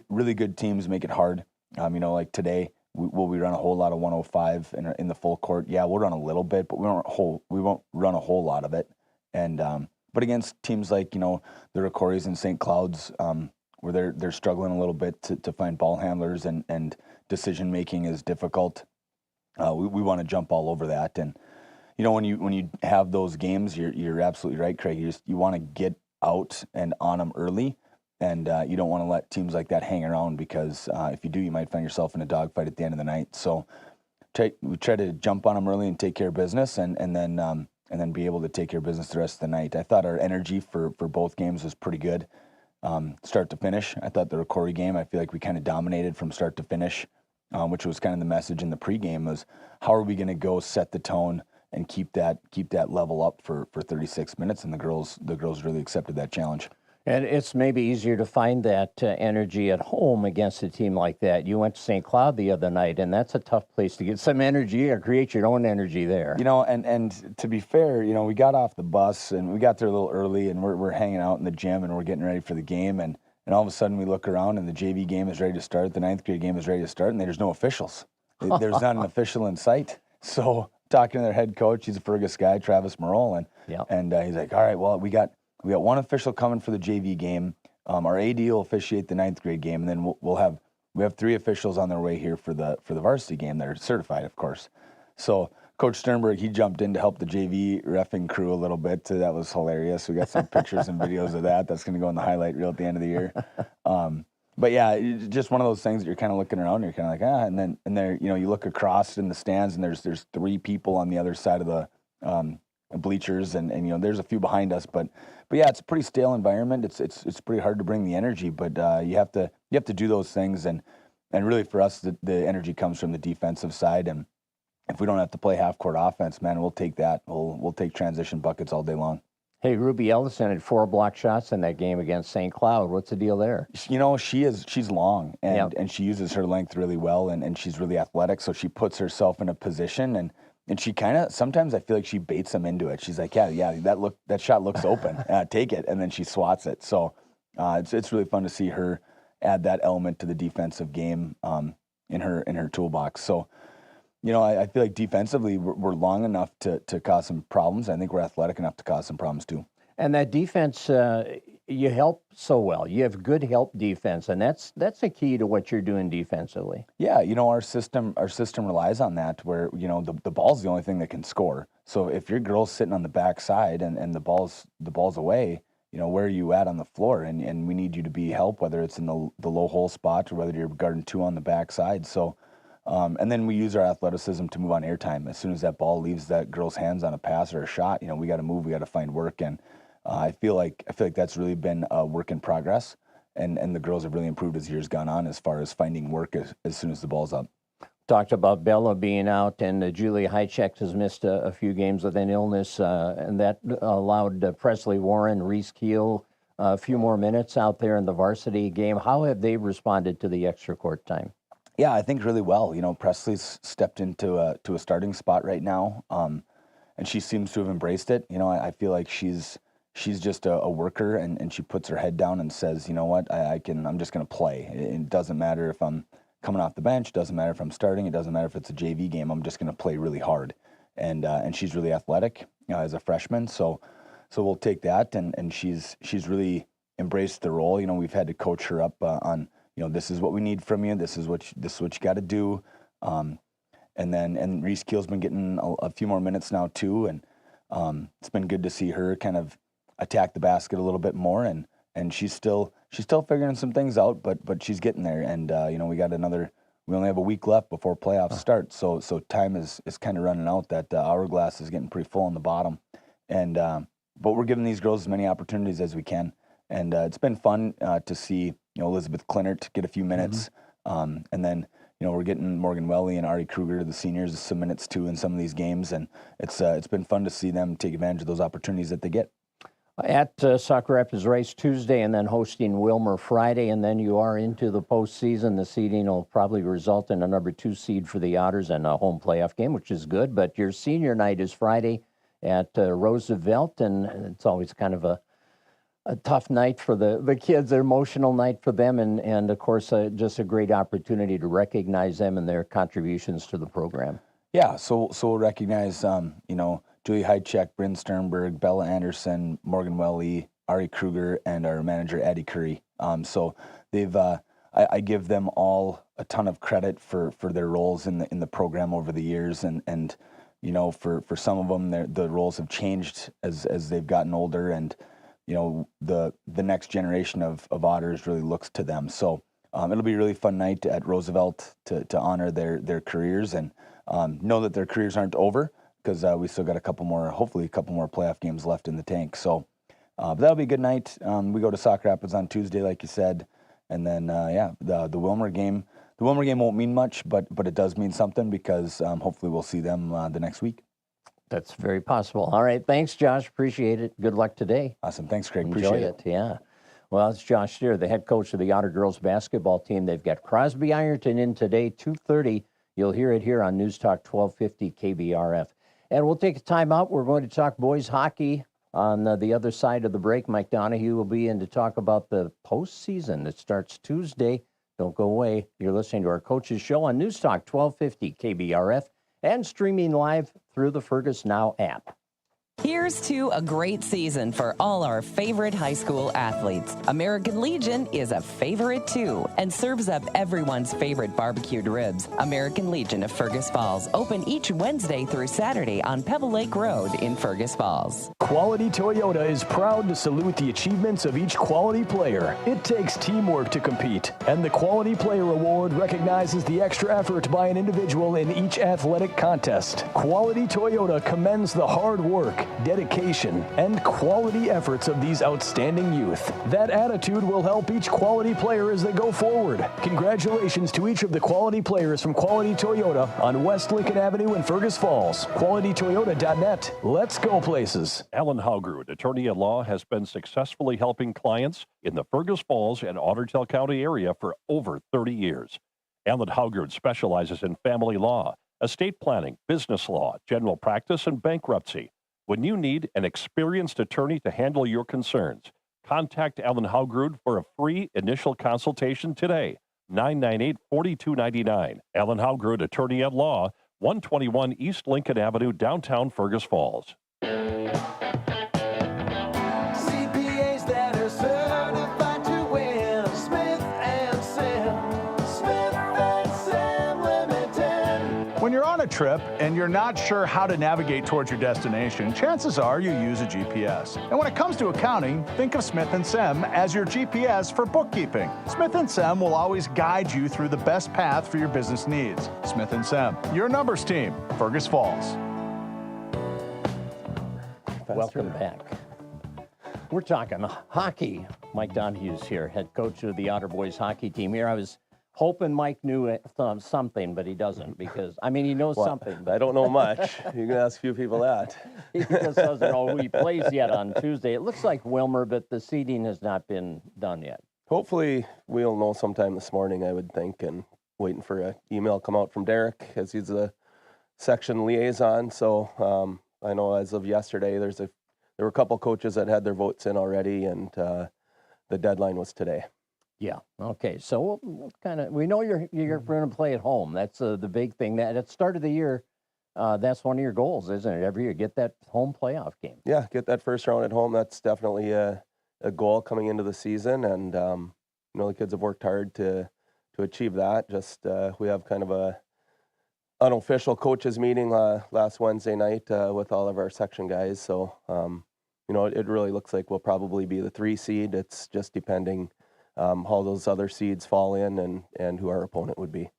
really good teams make it hard. Like today. Will we run a whole lot of 105 in the full court? Yeah, we'll run a little bit, but we won't run a whole lot of it. And but against teams like the Rocoris and St. Clouds, where they're struggling a little bit to find ball handlers and decision making is difficult. We want to jump all over that. And when you have those games, you're absolutely right, Craig. You want to get out and on them early, and you don't want to let teams like that hang around, because if you do, you might find yourself in a dogfight at the end of the night. So we try to jump on them early and take care of business, and then be able to take care of business the rest of the night. I thought our energy for both games was pretty good, start to finish. I thought the Corey game, I feel like we kind of dominated from start to finish, which was kind of the message in the pregame, was how are we going to go set the tone and keep that level up for 36 minutes, and the girls really accepted that challenge. And it's maybe easier to find that energy at home against a team like that. You went to St. Cloud the other night, and that's a tough place to get some energy or create your own energy there. And to be fair, we got off the bus and we got there a little early, and we're hanging out in the gym and we're getting ready for the game, and all of a sudden we look around and the JV game is ready to start, the 9th grade game is ready to start, and there's no officials. There's not an official in sight. So talking to their head coach, he's a Fergus guy, Travis Merle, and he's like, all right, well, we got one official coming for the JV game. Our AD will officiate the 9th grade game, and then we have 3 officials on their way here for the varsity game. They're certified, of course. So Coach Sternberg, he jumped in to help the JV reffing crew a little bit. That was hilarious. We got some pictures and videos of that. That's going to go in the highlight reel at the end of the year. But yeah, it's just one of those things that you're kind of looking around and you're kind of like, and there, you look across in the stands and there's 3 people on the other side of the bleachers, and there's a few behind us, but yeah, it's a pretty stale environment. It's pretty hard to bring the energy, but you have to do those things, and really for us the energy comes from the defensive side, and if we don't have to play half court offense, man, we'll take that. We'll take transition buckets all day long. Hey, Ruby Ellison had 4 block shots in that game against St. Cloud. What's the deal there? She's long, and she uses her length really well, and she's really athletic, so she puts herself in a position, and she kind of, sometimes I feel like she baits them into it. She's like, yeah, that shot looks open. Take it, and then she swats it. So it's really fun to see her add that element to the defensive game in her toolbox. So, I feel like defensively we're long enough to cause some problems. I think we're athletic enough to cause some problems too. And that defense, you help so well. You have good help defense, and that's a key to what you're doing defensively. Yeah, our system relies on that, where the ball's the only thing that can score. So if your girl's sitting on the backside and the ball's away, where are you at on the floor? And we need you to be help, whether it's in the low hole spot or whether you're guarding 2 on the backside. So. And then we use our athleticism to move on airtime. As soon as that ball leaves that girl's hands on a pass or a shot, we got to move, we got to find work. And I feel like that's really been a work in progress. And the girls have really improved as years gone on as far as finding work as soon as the ball's up. Talked about Bella being out, and Julie Hychek has missed a few games with an illness, and that allowed Presley Warren, Reese Keel, a few more minutes out there in the varsity game. How have they responded to the extra court time? Yeah, I think really well. Presley's stepped into a starting spot right now, and she seems to have embraced it. I feel like she's just a worker, and she puts her head down and says, you know what, I'm just going to play. It doesn't matter if I'm coming off the bench. It doesn't matter if I'm starting. It doesn't matter if it's a JV game. I'm just going to play really hard, and she's really athletic as a freshman. So we'll take that, and she's really embraced the role. We've had to coach her up on. This is what we need from you. This is what you got to do. And Reese Keel's been getting a few more minutes now too, and it's been good to see her kind of attack the basket a little bit more. And she's still figuring some things out, but she's getting there. And we only have a week left before playoffs start, so time is kind of running out. That hourglass is getting pretty full on the bottom, and but we're giving these girls as many opportunities as we can. And it's been fun to see Elizabeth Klinert get a few minutes, and then we're getting Morgan Welly and Ari Kruger, the seniors, some minutes too in some of these games, and it's been fun to see them take advantage of those opportunities that they get. At Sauk Rapids Rice Tuesday, and then hosting Wilmer Friday, and then you are into the postseason. The seeding will probably result in a number 2 seed for the Otters and a home playoff game, which is good. But your senior night is Friday at Roosevelt, and it's always kind of a tough night for the kids, an emotional night for them, and of course, just a great opportunity to recognize them and their contributions to the program. Yeah, so we'll recognize, Julie Hychek, Bryn Sternberg, Bella Anderson, Morgan Welly, Ari Kruger, and our manager, Addie Curry. So they've I give them all a ton of credit for their roles in the program over the years, and you know, for some of them, the roles have changed as they've gotten older, and you know, the next generation of Otters really looks to them. So it'll be a really fun night at Roosevelt to honor their careers, and know that their careers aren't over, because we still got hopefully a couple more playoff games left in the tank. So but that'll be a good night. We go to Sauk Rapids on Tuesday, like you said. And then, the Wilmer game. The Wilmer game won't mean much, but it does mean something, because hopefully we'll see them the next week. That's very possible. All right. Thanks, Josh. Appreciate it. Good luck today. Awesome. Thanks, Craig. Enjoy Appreciate it. Yeah. Well, it's Josh Steer, the head coach of the Otter girls basketball team. They've got Crosby Ironton in today, 2:30. You'll hear it here on News Talk 1250 KBRF. And we'll take a time out. We're going to talk boys hockey. On the other side of the break, Mike Donahue will be in to talk about the postseason that starts Tuesday. Don't go away. You're listening to our Coaches Show on News Talk 1250 KBRF and streaming live through the Fergus Now app. Here's to a great season for all our favorite high school athletes. American Legion is a favorite too and serves up everyone's favorite barbecued ribs. American Legion of Fergus Falls, open each Wednesday through Saturday on Pebble Lake Road in Fergus Falls. Quality Toyota is proud to salute the achievements of each quality player. It takes teamwork to compete, and the Quality Player Award recognizes the extra effort by an individual in each athletic contest. Quality Toyota commends the hard work, dedication, and quality efforts of these outstanding youth. That attitude will help each quality player as they go forward. Congratulations to each of the quality players from Quality Toyota on West Lincoln Avenue in Fergus Falls. QualityToyota.net. Let's go places. Alan Haugrud, attorney at law, has been successfully helping clients in the Fergus Falls and Ottertail County area for over 30 years. Alan Haugrud specializes in family law, estate planning, business law, general practice, and bankruptcy. When you need an experienced attorney to handle your concerns, contact Alan Haugrud for a free initial consultation today. 998-4299. Alan Haugrud, attorney at law, 121 East Lincoln Avenue, downtown Fergus Falls. CPAs that are certified to win. Smith and Sam. Smith and Sam Limited. When you're on a trip and you're not sure how to navigate towards your destination, chances are you use a GPS. And when it comes to accounting, think of Smith & Sem as your GPS for bookkeeping. Smith & Sem will always guide you through the best path for your business needs. Smith & Sem, your numbers team, Fergus Falls. Welcome back. We're talking hockey. Mike Donahue's here, head coach of the Otter boys hockey team here. I was hoping Mike knew something, but he doesn't, because, I mean, he knows something. I don't know much. You can ask a few people that. He just doesn't know who he plays yet on Tuesday. It looks like Wilmer, but the seeding has not been done yet. Hopefully we'll know sometime this morning, I would think, and waiting for an email come out from Derek, as he's the section liaison. So I know as of yesterday, there were a couple coaches that had their votes in already, and the deadline was today. Yeah. Okay. So we know you're going to play at home. That's the big thing. That at the start of the year, that's one of your goals, isn't it? Every year, get that home playoff game. Yeah, get that first round at home. That's definitely a goal coming into the season, and the kids have worked hard to achieve that. Just we have kind of a unofficial coaches meeting last Wednesday night with all of our section guys. So it really looks like we'll probably be the 3 seed. It's just depending how those other seeds fall in and who our opponent would be.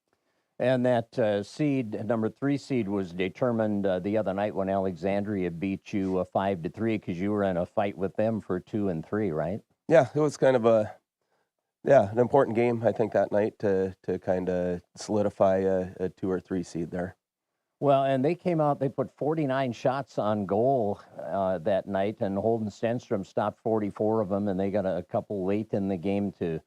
And that seed, number 3 seed, was determined the other night when Alexandria beat you 5-3, because you were in a fight with them for 2 and 3, right? Yeah, it was kind of an important game, I think, that night to kind of solidify a 2 or 3 seed there. Well, and they came out, they put 49 shots on goal that night, and Holden Stenstrom stopped 44 of them, and they got a couple late in the game to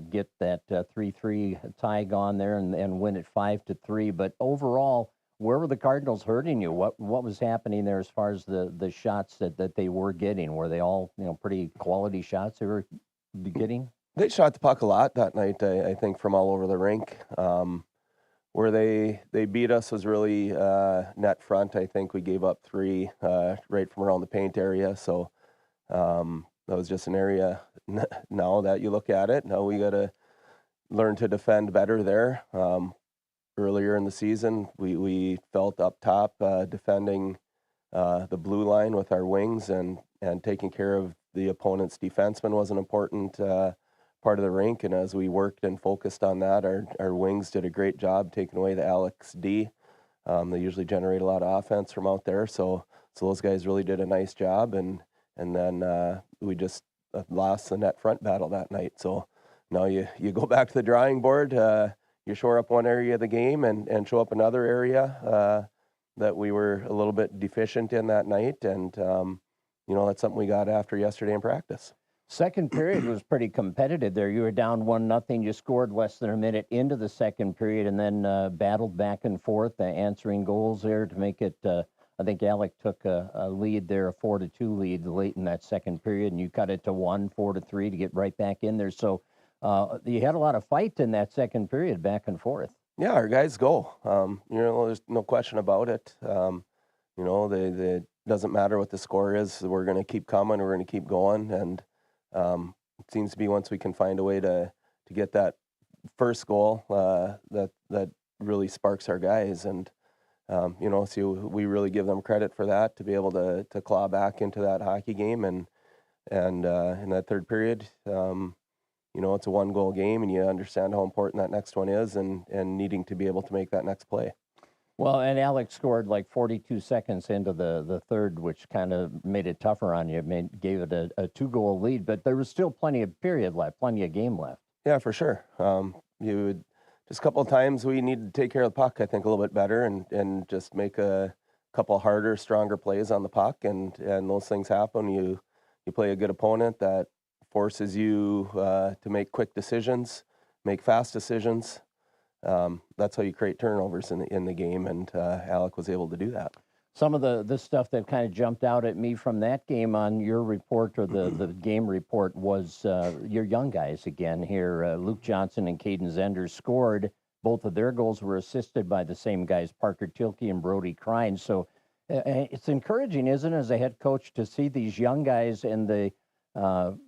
get that 3-3 tie gone there and win it 5-3. But overall, where were the Cardinals hurting you? What was happening there as far as the shots that they were getting? Were they all pretty quality shots they were getting? They shot the puck a lot that night, I think, from all over the rink. Where they beat us was really net front. I think we gave up 3 right from around the paint area. So that was just an area now that you look at it, now we got to learn to defend better there. Earlier in the season, we felt up top defending the blue line with our wings and taking care of the opponent's defenseman was an important part of the rink. And as we worked and focused on that, our wings did a great job taking away the Alex D. They usually generate a lot of offense from out there, so those guys really did a nice job. And then we just lost the net front battle that night. So now you go back to the drawing board. You shore up one area of the game and show up another area that we were a little bit deficient in that night. And, that's something we got after yesterday in practice. Second period was pretty competitive there. You were down 1-0. You scored less than a minute into the second period and then battled back and forth, answering goals there to make it. I think Alec took a lead there, a 4-2 lead late in that second period, and you cut it to 4-3 to get right back in there. So you had a lot of fight in that second period, back and forth. Yeah, our guys go. There's no question about it. They doesn't matter what the score is. We're going to keep coming. We're going to keep going. And it seems to be once we can find a way to get that first goal, that really sparks our guys. And so we really give them credit for that, to be able to claw back into that hockey game. And in that third period, it's a 1-goal game, and you understand how important that next one is, and needing to be able to make that next play. Well, and Alex scored like 42 seconds into the third, which kind of made it tougher on you. Gave it a 2-goal lead, but there was still plenty of period left, plenty of game left. Yeah, for sure. Just a couple of times we needed to take care of the puck, I think, a little bit better, and just make a couple harder, stronger plays on the puck, and those things happen. You play a good opponent that forces you to make quick decisions, make fast decisions. That's how you create turnovers in the game, and Alec was able to do that. Some of the stuff that kind of jumped out at me from that game on your report, or the game report, was your young guys again here. Luke Johnson and Caden Zender scored. Both of their goals were assisted by the same guys, Parker Tilke and Brody Krine. So it's encouraging, isn't it, as a head coach, to see these young guys in the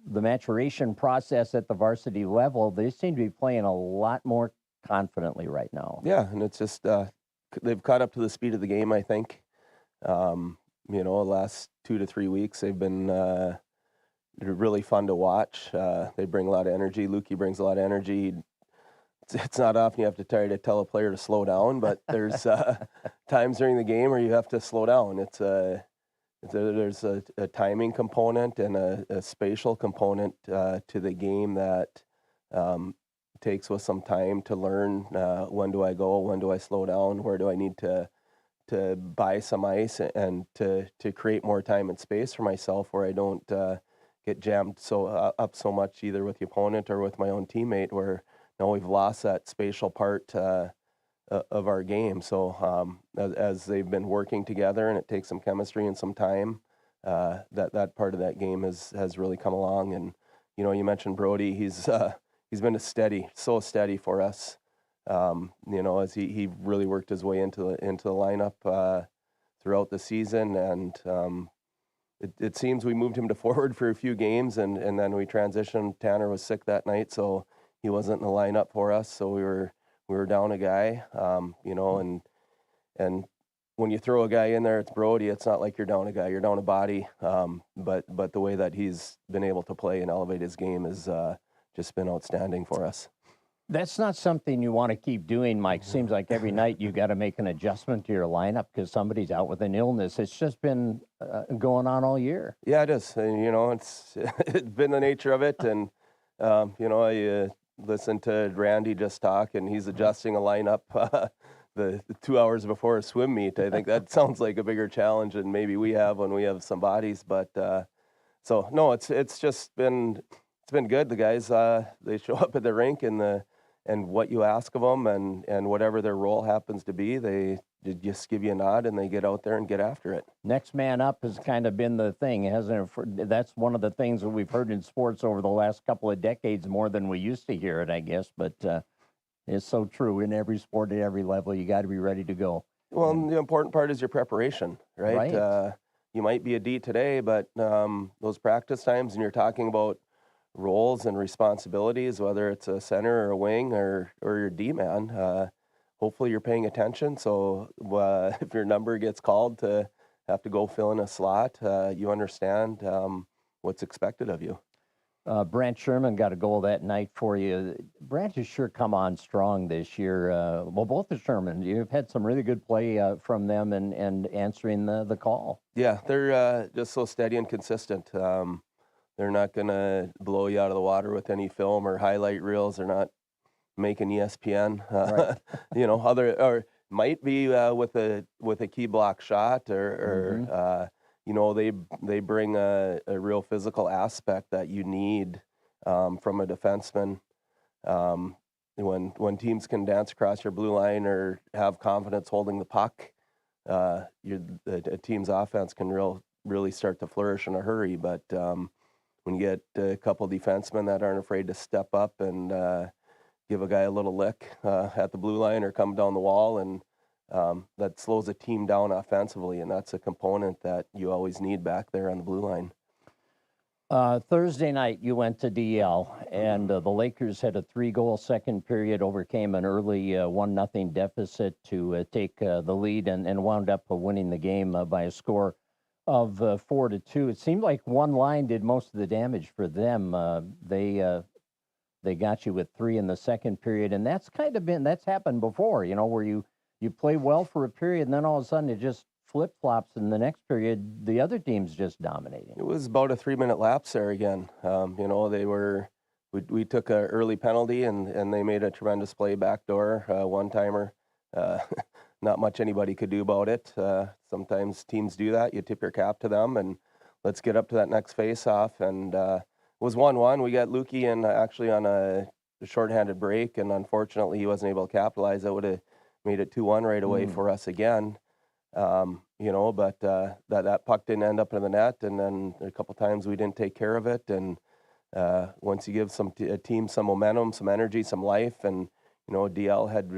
maturation process at the varsity level. They seem to be playing a lot more confidently right now. Yeah, and it's just they've caught up to the speed of the game, I think. The last 2 to 3 weeks, they've been really fun to watch. They bring a lot of energy. Lukey brings a lot of energy. It's not often you have to try to tell a player to slow down, but there's times during the game where you have to slow down. There's a timing component and a spatial component to the game that takes with some time to learn. When do I go? When do I slow down? Where do I need to buy some ice and to create more time and space for myself, where I don't get jammed up so much either with the opponent or with my own teammate, where now we've lost that spatial part of our game. So as they've been working together, and it takes some chemistry and some time, that part of that game has really come along. And you mentioned Brody. He's been so steady for us. As he really worked his way into the lineup throughout the season, and it seems we moved him to forward for a few games, and then we transitioned. Tanner was sick that night, so he wasn't in the lineup for us. So we were down a guy, and when you throw a guy in there, it's Brody. It's not like you're down a guy; you're down a body. But the way that he's been able to play and elevate his game has just been outstanding for us. That's not something you want to keep doing, Mike. Seems like every night you got to make an adjustment to your lineup because somebody's out with an illness. It's just been going on all year. Yeah, it is. And, it's been the nature of it. And, I listened to Randy just talk, and he's adjusting a lineup the 2 hours before a swim meet. I think that sounds like a bigger challenge than maybe we have when we have some bodies. But so, no, it's just been good. The guys, they show up at the rink, and what you ask of them, and whatever their role happens to be, they just give you a nod, and they get out there and get after it. Next man up has kind of been the thing, hasn't it? That's one of the things that we've heard in sports over the last couple of decades, more than we used to hear it, I guess. But it's so true in every sport at every level. You got to be ready to go. Well, and the important part is your preparation, right? You might be a D today, but those practice times, and you're talking about roles and responsibilities, whether it's a center or a wing or your D-man. Hopefully you're paying attention. So if your number gets called to have to go fill in a slot, you understand what's expected of you. Brant Sherman got a goal that night for you. Brant has sure come on strong this year. Well, both the Sherman, you've had some really good play from them and answering the call. Yeah, they're just so steady and consistent. They're not going to blow you out of the water with any film or highlight reels. They're not making ESPN. Right. Or might be with a key block shot or they bring a real physical aspect that you need from a defenseman. When teams can dance across your blue line or have confidence holding the puck, a team's offense can really start to flourish in a hurry. But when you get a couple defensemen that aren't afraid to step up and give a guy a little lick at the blue line or come down the wall, and that slows a team down offensively, and that's a component that you always need back there on the blue line. Thursday night, you went to DL, and the Lakers had a 3-goal second period, overcame an early 1-0 deficit to take the lead, and wound up winning the game by a score of 4-2. It seemed like one line did most of the damage for them. They got you with 3 in the second period, and that's happened before, where you play well for a period, and then all of a sudden it just flip-flops in the next period. The other team's just dominating. It was about a 3-minute lapse there again. We took an early penalty, and they made a tremendous play backdoor, one-timer. Not much anybody could do about it. Sometimes teams do that. You tip your cap to them, and let's get up to that next face-off. And it was 1-1. We got Lukey in actually on a shorthanded break, and unfortunately he wasn't able to capitalize. That would have made it 2-1 right away for us again. But that puck didn't end up in the net, and then a couple times we didn't take care of it. And once you give a team some momentum, some energy, some life, and DL had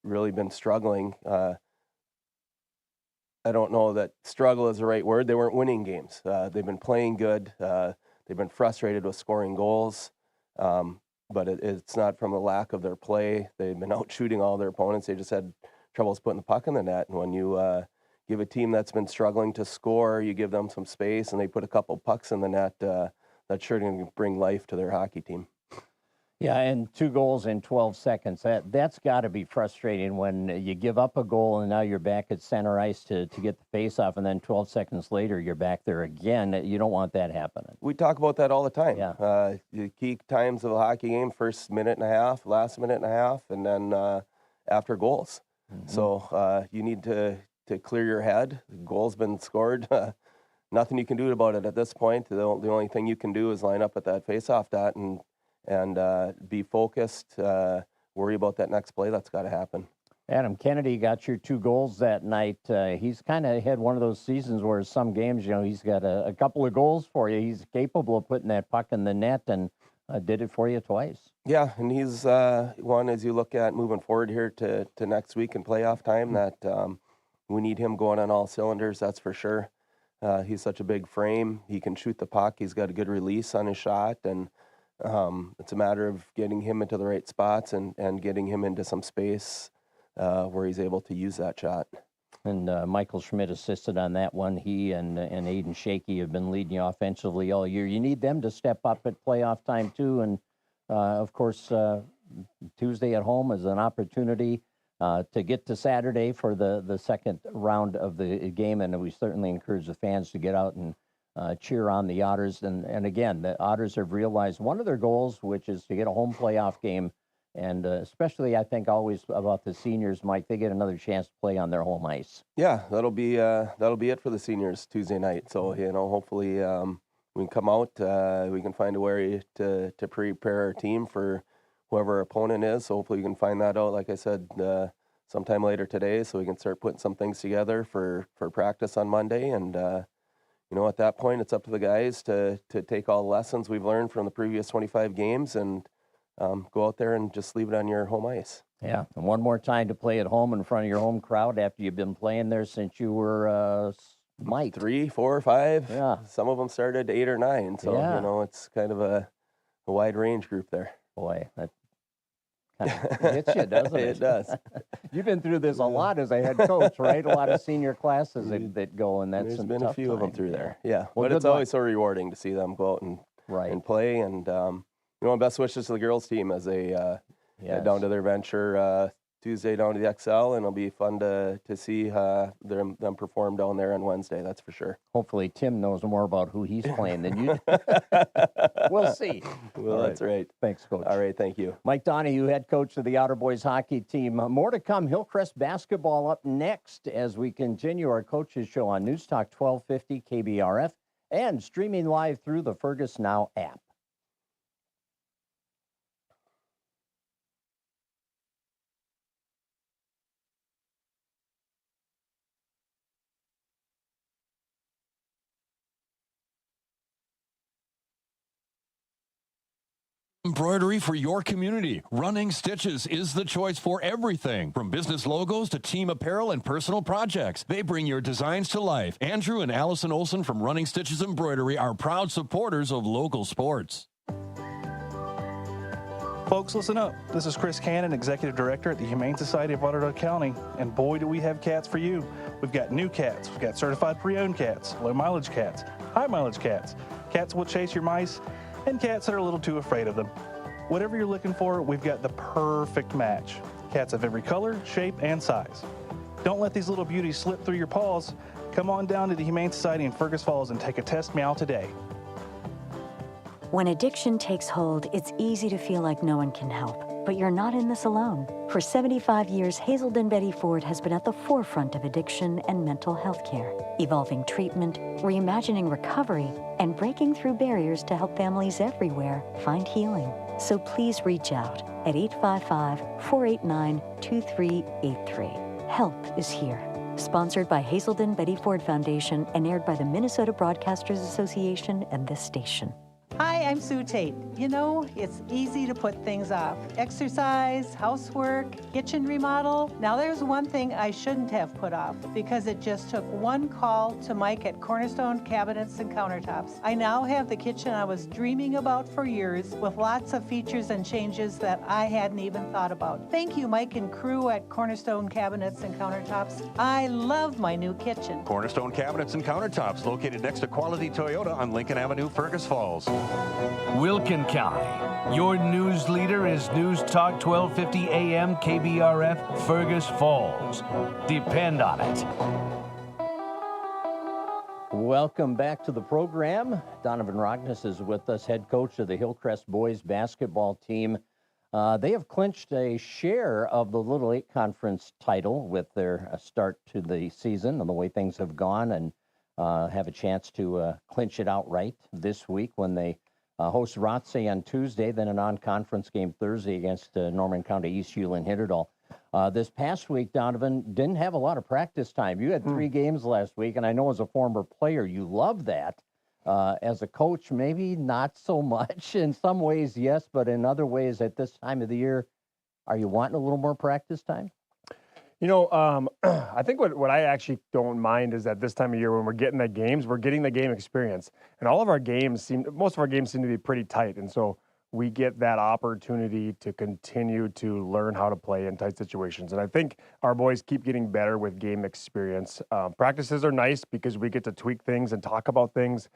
really been struggling. I don't know that struggle is the right word. They weren't winning games. They've been playing good. They've been frustrated with scoring goals. But it's not from a lack of their play. They've been out shooting all their opponents. They just had troubles putting the puck in the net. And when you give a team that's been struggling to score, you give them some space, and they put a couple pucks in the net, that's sure going to bring life to their hockey team. Yeah, and 2 goals in 12 seconds. That's got to be frustrating when you give up a goal and now you're back at center ice to get the face-off, and then 12 seconds later you're back there again. You don't want that happening. We talk about that all the time. Yeah. The key times of a hockey game, first minute and a half, last minute and a half, and then after goals. Mm-hmm. So you need to clear your head. The goal's been scored. Nothing you can do about it at this point. The only thing you can do is line up at that face-off dot and be focused, worry about that next play that's got to happen. Adam Kennedy got your 2 goals that night. He's kind of had one of those seasons where some games, he's got a couple of goals for you. He's capable of putting that puck in the net, and did it for you twice. Yeah, and he's one, as you look at moving forward here to next week in playoff time, that we need him going on all cylinders, that's for sure. He's such a big frame. He can shoot the puck. He's got a good release on his shot, and it's a matter of getting him into the right spots and getting him into some space where he's able to use that shot. And Michael Schmidt assisted on that one. He and Aiden Shaky have been leading you offensively all year. You need them to step up at playoff time too. And of course, Tuesday at home is an opportunity to get to Saturday for the second round of the game. And we certainly encourage the fans to get out and cheer on the Otters. And again, the Otters have realized one of their goals, which is to get a home playoff game. And especially, I think, always about the seniors, Mike, they get another chance to play on their home ice. Yeah, that'll be it for the seniors Tuesday night. So, hopefully we can come out, we can find a way to prepare our team for whoever our opponent is. So hopefully we can find that out, like I said, sometime later today, so we can start putting some things together for practice on Monday. And at that point, it's up to the guys to take all the lessons we've learned from the previous 25 games and go out there and just leave it on your home ice. Yeah, and one more time to play at home in front of your home crowd after you've been playing there since you were Mike. 3, 4, 5. Yeah. Some of them started 8 or 9. So, yeah. it's kind of a wide range group there. Boy, that kind of hits you, doesn't it? It does. You've been through this a lot as a head coach, right? A lot of senior classes that go, and that's There's some been a tough few of them time. through there. Yeah, Well, but good it's luck. always so rewarding to see them go out and play. And best wishes to the girls team as they head down to their venture Tuesday down to the XL, and it'll be fun to see them perform down there on Wednesday. That's for sure. Hopefully, Tim knows more about who he's playing than you. We'll see. Well, that's right. Thanks, Coach. All right, thank you. Mike Donahue, head coach of the Outer Boys hockey team. More to come. Hillcrest basketball up next as we continue our coaches show on News Talk 1250 KBRF and streaming live through the Fergus Now app. Embroidery for your community. Running Stitches is the choice for everything, from business logos to team apparel and personal projects. They bring your designs to life. Andrew and Allison Olson from Running Stitches Embroidery are proud supporters of local sports. Folks, listen up. This is Chris Cannon, Executive Director at the Humane Society of Lauderdale County, and boy, do we have cats for you. We've got new cats, we've got certified pre-owned cats, low mileage cats, high mileage cats, cats will chase your mice, and cats that are a little too afraid of them. Whatever you're looking for, we've got the perfect match. Cats of every color, shape, and size. Don't let these little beauties slip through your paws. Come on down to the Humane Society in Fergus Falls and take a test meow today. When addiction takes hold, it's easy to feel like no one can help. But you're not in this alone. For 75 years, Hazelden Betty Ford has been at the forefront of addiction and mental health care, evolving treatment, reimagining recovery, and breaking through barriers to help families everywhere find healing. So please reach out at 855-489-2383. Help is here. Sponsored by Hazelden Betty Ford Foundation and aired by the Minnesota Broadcasters Association and this station. Hi, I'm Sue Tate. You know, it's easy to put things off. Exercise, housework, kitchen remodel. Now there's one thing I shouldn't have put off because it just took one call to Mike at Cornerstone Cabinets and Countertops. I now have the kitchen I was dreaming about for years with lots of features and changes that I hadn't even thought about. Thank you, Mike and crew at Cornerstone Cabinets and Countertops. I love my new kitchen. Cornerstone Cabinets and Countertops, located next to Quality Toyota on Lincoln Avenue, Fergus Falls. Wilkin County. Your news leader is News Talk 1250 AM KBRF Fergus Falls. Depend on it. Welcome back to the program. Donovan Rogness is with us, head coach of the Hillcrest boys basketball team. They have clinched a share of the Little 8 Conference title with their start to the season and the way things have gone, and have a chance to clinch it outright this week when they host Rothsay on Tuesday, then a non-conference game Thursday against Norman County East Hewlin Hitterdal. This past week, Donovan, didn't have a lot of practice time. You had 3 games last week, and I know as a former player, you love that. As a coach, maybe not so much. In some ways, yes, but in other ways, at this time of the year, are you wanting a little more practice time? You know, I think what I actually don't mind is at this time of year when we're getting the games, we're getting the game experience. And all of our games most of our games seem to be pretty tight. And so we get that opportunity to continue to learn how to play in tight situations. And I think our boys keep getting better with game experience. Practices are nice because we get to tweak things and talk about things.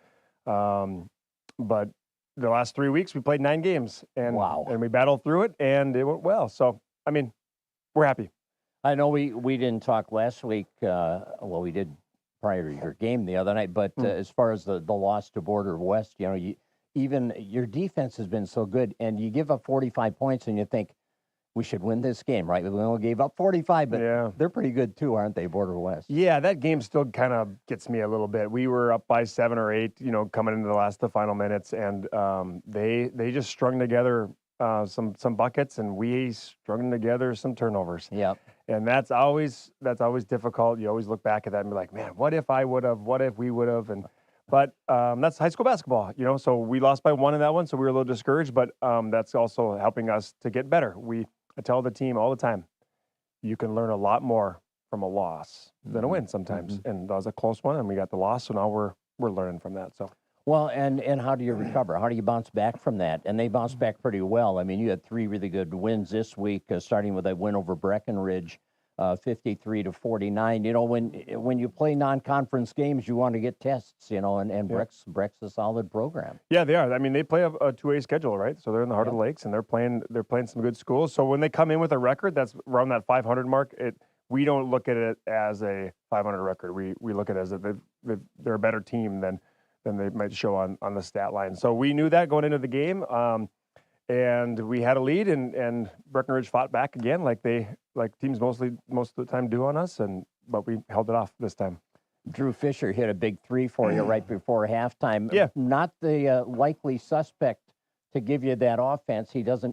But the last 3 weeks, we played 9 games. And, and we battled through it, and it went well. So, I mean, we're happy. I know we didn't talk last week. Well, we did prior to your game the other night. But as far as the loss to Border West, you know, even your defense has been so good, and you give up 45 points, and you think we should win this game, right? We only gave up 45, but they're pretty good too, aren't they, Border West? Yeah, that game still kind of gets me a little bit. We were up by 7 or 8, you know, coming into the final minutes, and they just strung together some buckets, and we strung together some turnovers. Yep. And that's always difficult. You always look back at that and be like, man, what if I would have? What if we would have? But that's high school basketball, you know. So we lost by 1 in that one, so we were a little discouraged. But that's also helping us to get better. I tell the team all the time, you can learn a lot more from a loss than a win sometimes. And that was a close one, and we got the loss. So now we're learning from that. So. Well, and how do you recover? How do you bounce back from that? And they bounced back pretty well. I mean, you had 3 really good wins this week, starting with a win over Breckenridge, 53-49. You know, when you play non-conference games, you want to get tests. You know, and Breck's a solid program. Yeah, they are. I mean, they play a 2A schedule, right? So they're in the heart of the Lakes, and they're playing some good schools. So when they come in with a record that's around that 500 mark, we don't look at it as a 500 record. We look at it as they're a better team than they might show on the stat line. So we knew that going into the game, and we had a lead, and Breckenridge fought back again, like teams most of the time do on us, but we held it off this time. Drew Fisher hit a big 3 for you right before halftime. Yeah, not the likely suspect to give you that offense. He does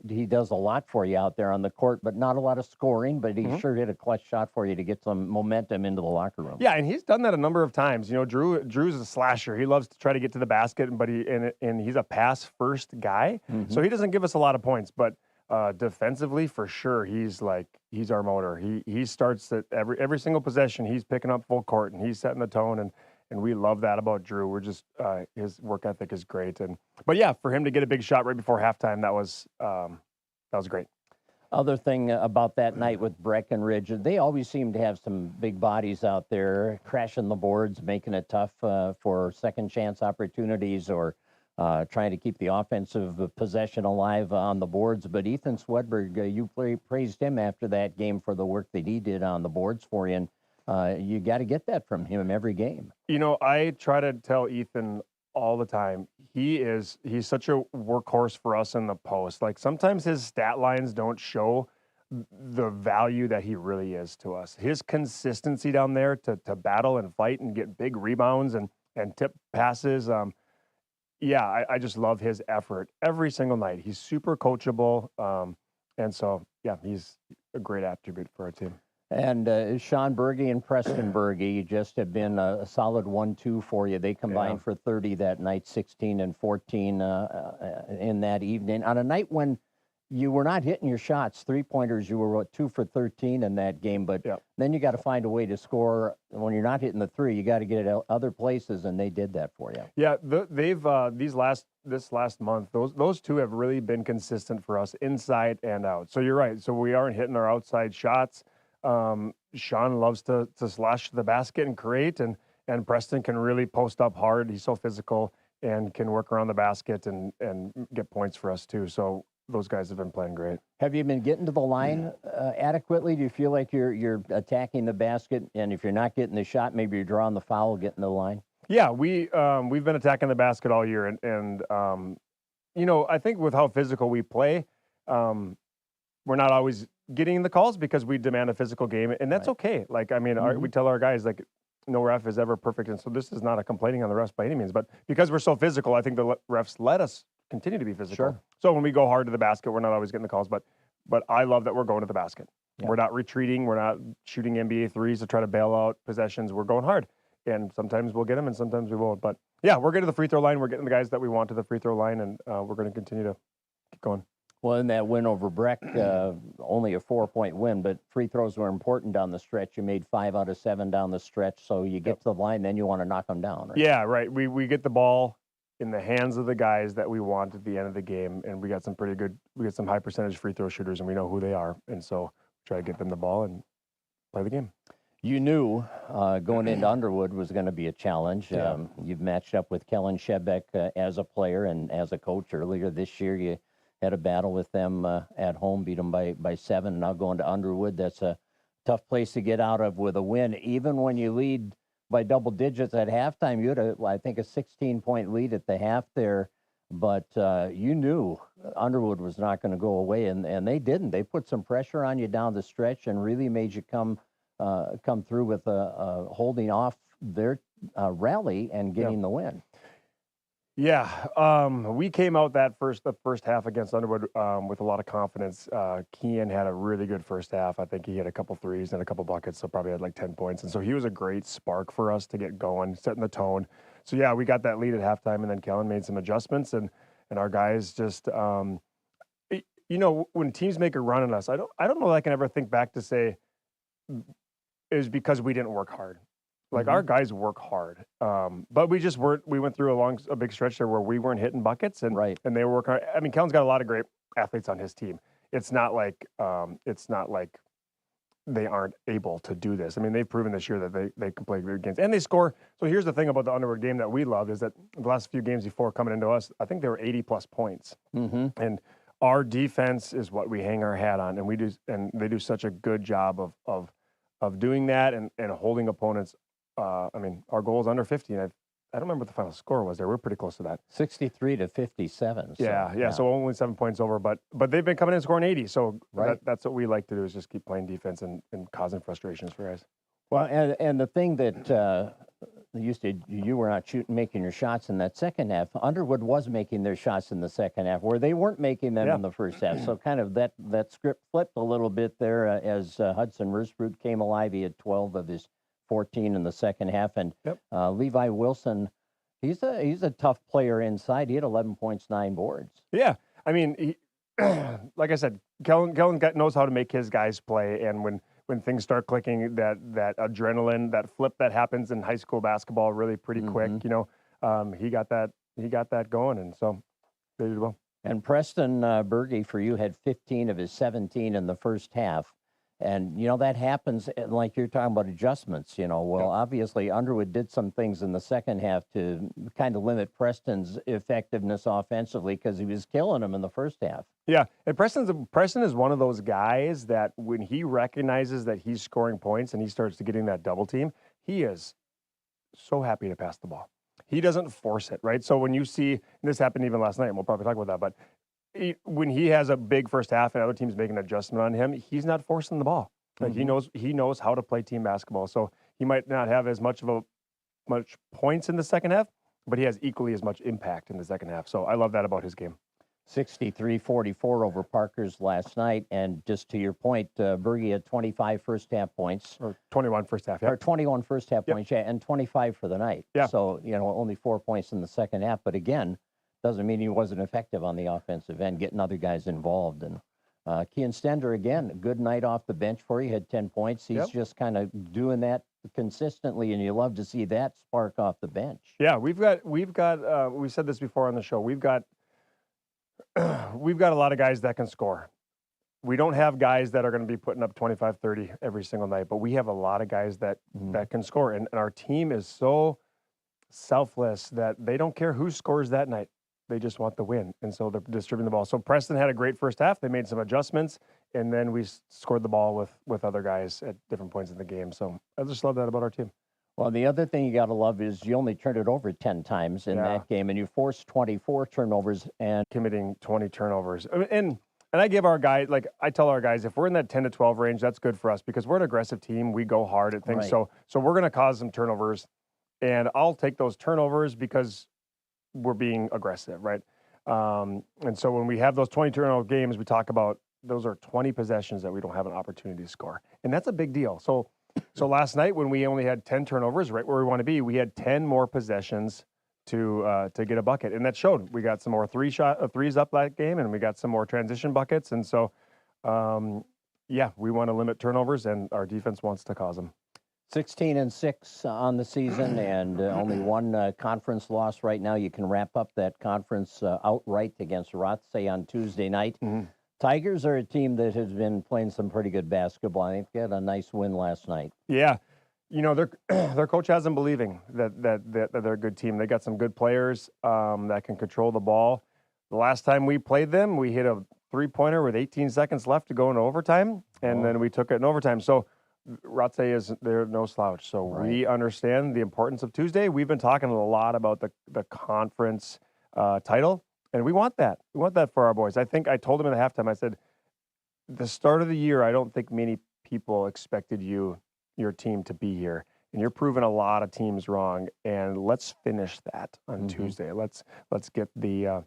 a lot for you out there on the court, but not a lot of scoring. But he sure hit a clutch shot for you to get some momentum into the locker room. Yeah, and he's done that a number of times. You know, Drew's a slasher. He loves to try to get to the basket, but he's a pass first guy, so he doesn't give us a lot of points. But defensively, for sure, he's our motor. He starts at every single possession. He's picking up full court and he's setting the tone, and we love that about Drew. We're just his work ethic is great, but yeah, for him to get a big shot right before halftime, that was great. Other thing about that night with Breckenridge, they always seem to have some big bodies out there crashing the boards, making it tough for second chance opportunities or trying to keep the offensive possession alive on the boards. But Ethan Swedberg, you praised him after that game for the work that he did on the boards for you. And you got to get that from him every game. You know, I try to tell Ethan all the time, he's such a workhorse for us in the post. Like sometimes his stat lines don't show the value that he really is to us. His consistency down there to battle and fight and get big rebounds and tip passes. I just love his effort every single night. He's super coachable. And so, yeah, he's a great attribute for our team. And Sean Berge and Preston Berge just have been a solid 1-2 for you. They combined for 30 that night, 16 and 14 in that evening. On a night when you were not hitting your shots, 3-pointers, you were 2 for 13 in that game. But then you got to find a way to score. When you're not hitting the 3, you got to get it other places, and they did that for you. Yeah, they've this last month, those two have really been consistent for us inside and out. So you're right. So we aren't hitting our outside shots. Sean loves to slash the basket and create, and Preston can really post up hard. He's so physical and can work around the basket and get points for us too. So those guys have been playing great. Have you been getting to the line adequately? Do you feel like you're attacking the basket, and if you're not getting the shot, maybe you're drawing the foul, getting to the line? Yeah, we've been attacking the basket all year, and you know, I think with how physical we play, we're not always getting the calls because we demand a physical game, and that's okay. Like, I mean, we tell our guys, like, no ref is ever perfect, and so this is not a complaining on the refs by any means, but because we're so physical, I think the refs let us continue to be physical. Sure. So when we go hard to the basket, we're not always getting the calls, but I love that we're going to the basket. Yeah. We're not retreating. We're not shooting NBA threes to try to bail out possessions. We're going hard, and sometimes we'll get them, and sometimes we won't. But yeah, we're getting to the free throw line. We're getting the guys that we want to the free throw line, and we're going to continue to keep going. Well, in that win over Breck, only a 4-point win, but free throws were important down the stretch. You made 5 out of 7 down the stretch, so you get to the line, then you want to knock them down, right? Yeah, right. We get the ball in the hands of the guys that we want at the end of the game, and we got some high percentage free throw shooters, and we know who they are, and so try to get them the ball and play the game. You knew going into Underwood was going to be a challenge. Yeah. You've matched up with Kellen Shebeck as a player and as a coach earlier this year. You had a battle with them at home, beat them by 7. Now going to Underwood, that's a tough place to get out of with a win. Even when you lead by double digits at halftime, you had a 16-point lead at the half there, but you knew Underwood was not going to go away, and they didn't. They put some pressure on you down the stretch and really made you come through with holding off their rally and getting the win. Yeah, we came out the first half against Underwood with a lot of confidence. Kean had a really good first half. I think he had a couple threes and a couple buckets, so probably had like 10 points. And so he was a great spark for us to get going, setting the tone. So yeah, we got that lead at halftime, and then Kellen made some adjustments, and our guys just, you know, when teams make a run on us, I don't know that I can ever think back to say it was because we didn't work hard. Like our guys work hard, but we just weren't. We went through a big stretch there where we weren't hitting buckets, and and they were working hard. I mean, Kellen's got a lot of great athletes on his team. It's not like they aren't able to do this. I mean, they've proven this year that they can play good games and they score. So here's the thing about the Underwood game that we love is that the last few games before coming into us, I think they were 80+ points, and our defense is what we hang our hat on, and they do such a good job of doing that and holding opponents. I mean, our goal is under 50, and I don't remember what the final score was there. We're pretty close to that. 63-57. So, yeah. So only 7 points over, but they've been coming in scoring 80. So that's what we like to do is just keep playing defense and causing frustrations for guys. Well, and the thing that you were not making your shots in that second half. Underwood was making their shots in the second half, where they weren't making them in the first half. So kind of that script flipped a little bit there as Hudson Mersbrut came alive. He had 12 of his 14 in the second half, and Levi Wilson, he's a tough player inside. He had 11 points, 9 boards. Yeah, I mean, like I said, Kellen knows how to make his guys play, and when things start clicking, that adrenaline, that flip that happens in high school basketball, really pretty quick. You know, he got that going, and so they did well. And Preston Berge for you had 15 of his 17 in the first half. And, you know, that happens, like you're talking about adjustments, you know. Well, obviously, Underwood did some things in the second half to kind of limit Preston's effectiveness offensively because he was killing him in the first half. Yeah, and Preston is one of those guys that when he recognizes that he's scoring points and he starts to getting that double team, he is so happy to pass the ball. He doesn't force it, right? So when you see, and this happened even last night, and we'll probably talk about that, but when he has a big first half and other teams make an adjustment on him, he's not forcing the ball. Like he knows how to play team basketball. So he might not have as much points in the second half, but he has equally as much impact in the second half. So I love that about his game. 63-44 over Parker's last night, and just to your point, Berge had 25 first half points, or 21 first half, or 21 first half points, and 25 for the night. Yeah. So you know, only 4 points in the second half, but again, doesn't mean he wasn't effective on the offensive end, getting other guys involved. And Kean Stender, again, a good night off the bench for you, had 10 points. He's just kind of doing that consistently, and you love to see that spark off the bench. Yeah, we've got. We said this before on the show. We've got a lot of guys that can score. We don't have guys that are going to be putting up 25, 30 every single night, but we have a lot of guys that can score, and our team is so selfless that they don't care who scores that night. They just want the win, and so they're distributing the ball. So Preston had a great first half. They made some adjustments, and then we scored the ball with other guys at different points in the game. So I just love that about our team. Well, the other thing you got to love is you only turned it over 10 times in that game, and you forced 24 turnovers and committing 20 turnovers. And I give our guys, like I tell our guys, if we're in that 10 to 12 range, that's good for us because we're an aggressive team. We go hard at things. Right. So we're going to cause some turnovers, and I'll take those turnovers because we're being aggressive, right? And so when we have those 20 turnover games, we talk about those are 20 possessions that we don't have an opportunity to score, and that's a big deal. So last night when we only had 10 turnovers, right where we want to be, we had 10 more possessions to get a bucket, and that showed. We got some more threes up that game, and we got some more transition buckets, and so we want to limit turnovers, and our defense wants to cause them. 16-6 on the season, and only one conference loss right now. You can wrap up that conference outright against Rothsay on Tuesday night. Tigers are a team that has been playing some pretty good basketball. I think they had a nice win last night. Yeah, you know their coach has them believing that they're a good team. They got some good players that can control the ball. The last time we played them, we hit a three-pointer with 18 seconds left to go into overtime, and then we took it in overtime. So Rothsay they're no slouch. So we understand the importance of Tuesday. We've been talking a lot about the conference title, and we want that. We want that for our boys. I think I told them at halftime, I said, the start of the year, I don't think many people expected your team to be here, and you're proving a lot of teams wrong. And let's finish that on Tuesday. Let's get the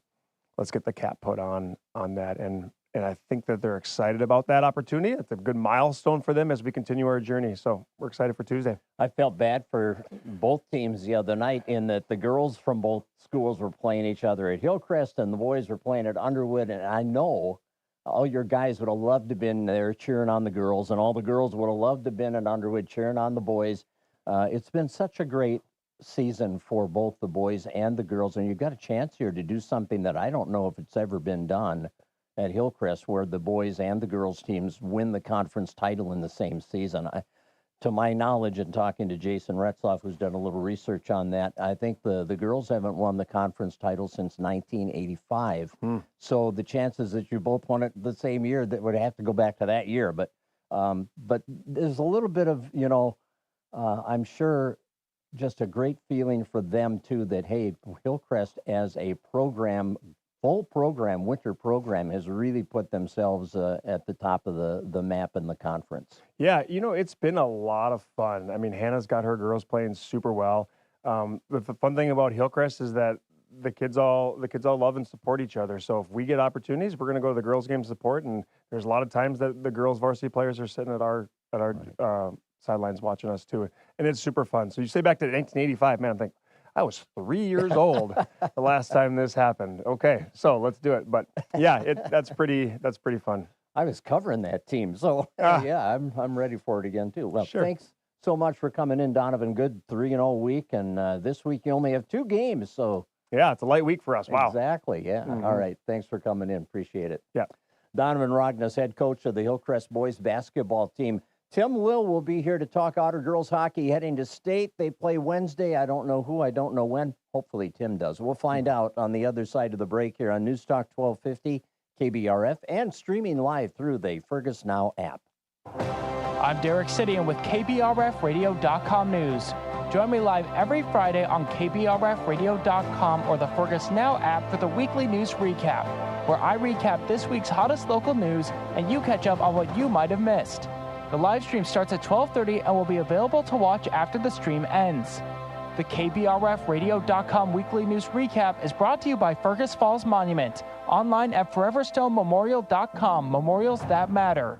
cap put on that, and I think that they're excited about that opportunity. It's a good milestone for them as we continue our journey. So we're excited for Tuesday. I felt bad for both teams the other night in that the girls from both schools were playing each other at Hillcrest and the boys were playing at Underwood. And I know all your guys would have loved to have been there cheering on the girls, and all the girls would have loved to have been at Underwood cheering on the boys. It's been such a great season for both the boys and the girls, and you've got a chance here to do something that I don't know if it's ever been done at Hillcrest, where the boys and the girls teams win the conference title in the same season. To my knowledge, and talking to Jason Retzloff, who's done a little research on that, I think the girls haven't won the conference title since 1985. So the chances that you both won it the same year, that would have to go back to that year. But there's a little bit of, I'm sure, just a great feeling for them too, that, hey, Hillcrest as a program, full program, winter program, has really put themselves at the top of the map in the conference. Yeah, it's been a lot of fun. I mean, Hannah's got her girls playing super well. But the fun thing about Hillcrest is that the kids all love and support each other. So if we get opportunities, we're going to go to the girls' game support. And there's a lot of times that the girls' varsity players are sitting at our sidelines watching us too, and it's super fun. So you say back to 1985, man, I think I was 3 years old the last time this happened. Okay, so let's do it. But yeah, that's pretty fun. I was covering that team, so yeah, I'm ready for it again too. Well, thanks so much for coming in, Donovan. Good 3-0 week, and this week you only have 2 games, so yeah, it's a light week for us. Wow, exactly. Yeah. All right, thanks for coming in. Appreciate it. Yeah, Donovan Rognes, head coach of the Hillcrest boys basketball team. Tim Lill will be here to talk Otter girls hockey heading to state. They play Wednesday. I don't know who, I don't know when. Hopefully Tim does. We'll find out on the other side of the break here on News Talk 1250, KBRF, and streaming live through the Fergus Now app. I'm Derek Sidian with KBRFradio.com News. Join me live every Friday on KBRFradio.com or the Fergus Now app for the weekly news recap, where I recap this week's hottest local news and you catch up on what you might have missed. The live stream starts at 12:30 and will be available to watch after the stream ends. The KBRFradio.com weekly news recap is brought to you by Fergus Falls Monument, online at foreverstonememorial.com, memorials that matter.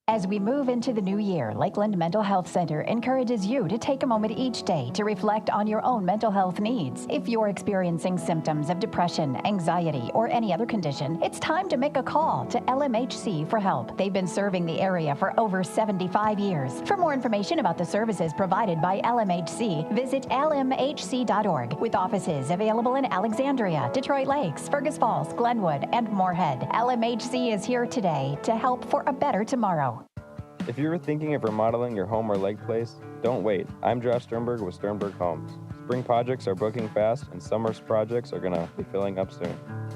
As we move into the new year, Lakeland Mental Health Center encourages you to take a moment each day to reflect on your own mental health needs. If you're experiencing symptoms of depression, anxiety, or any other condition, it's time to make a call to LMHC for help. They've been serving the area for over 75 years. For more information about the services provided by LMHC, visit lmhc.org, with offices available in Alexandria, Detroit Lakes, Fergus Falls, Glenwood, and Moorhead. LMHC is here today to help for a better tomorrow. If you're thinking of remodeling your home or lake place, don't wait. I'm Josh Sternberg with Sternberg Homes. Spring projects are booking fast, and summer's projects are going to be filling up soon.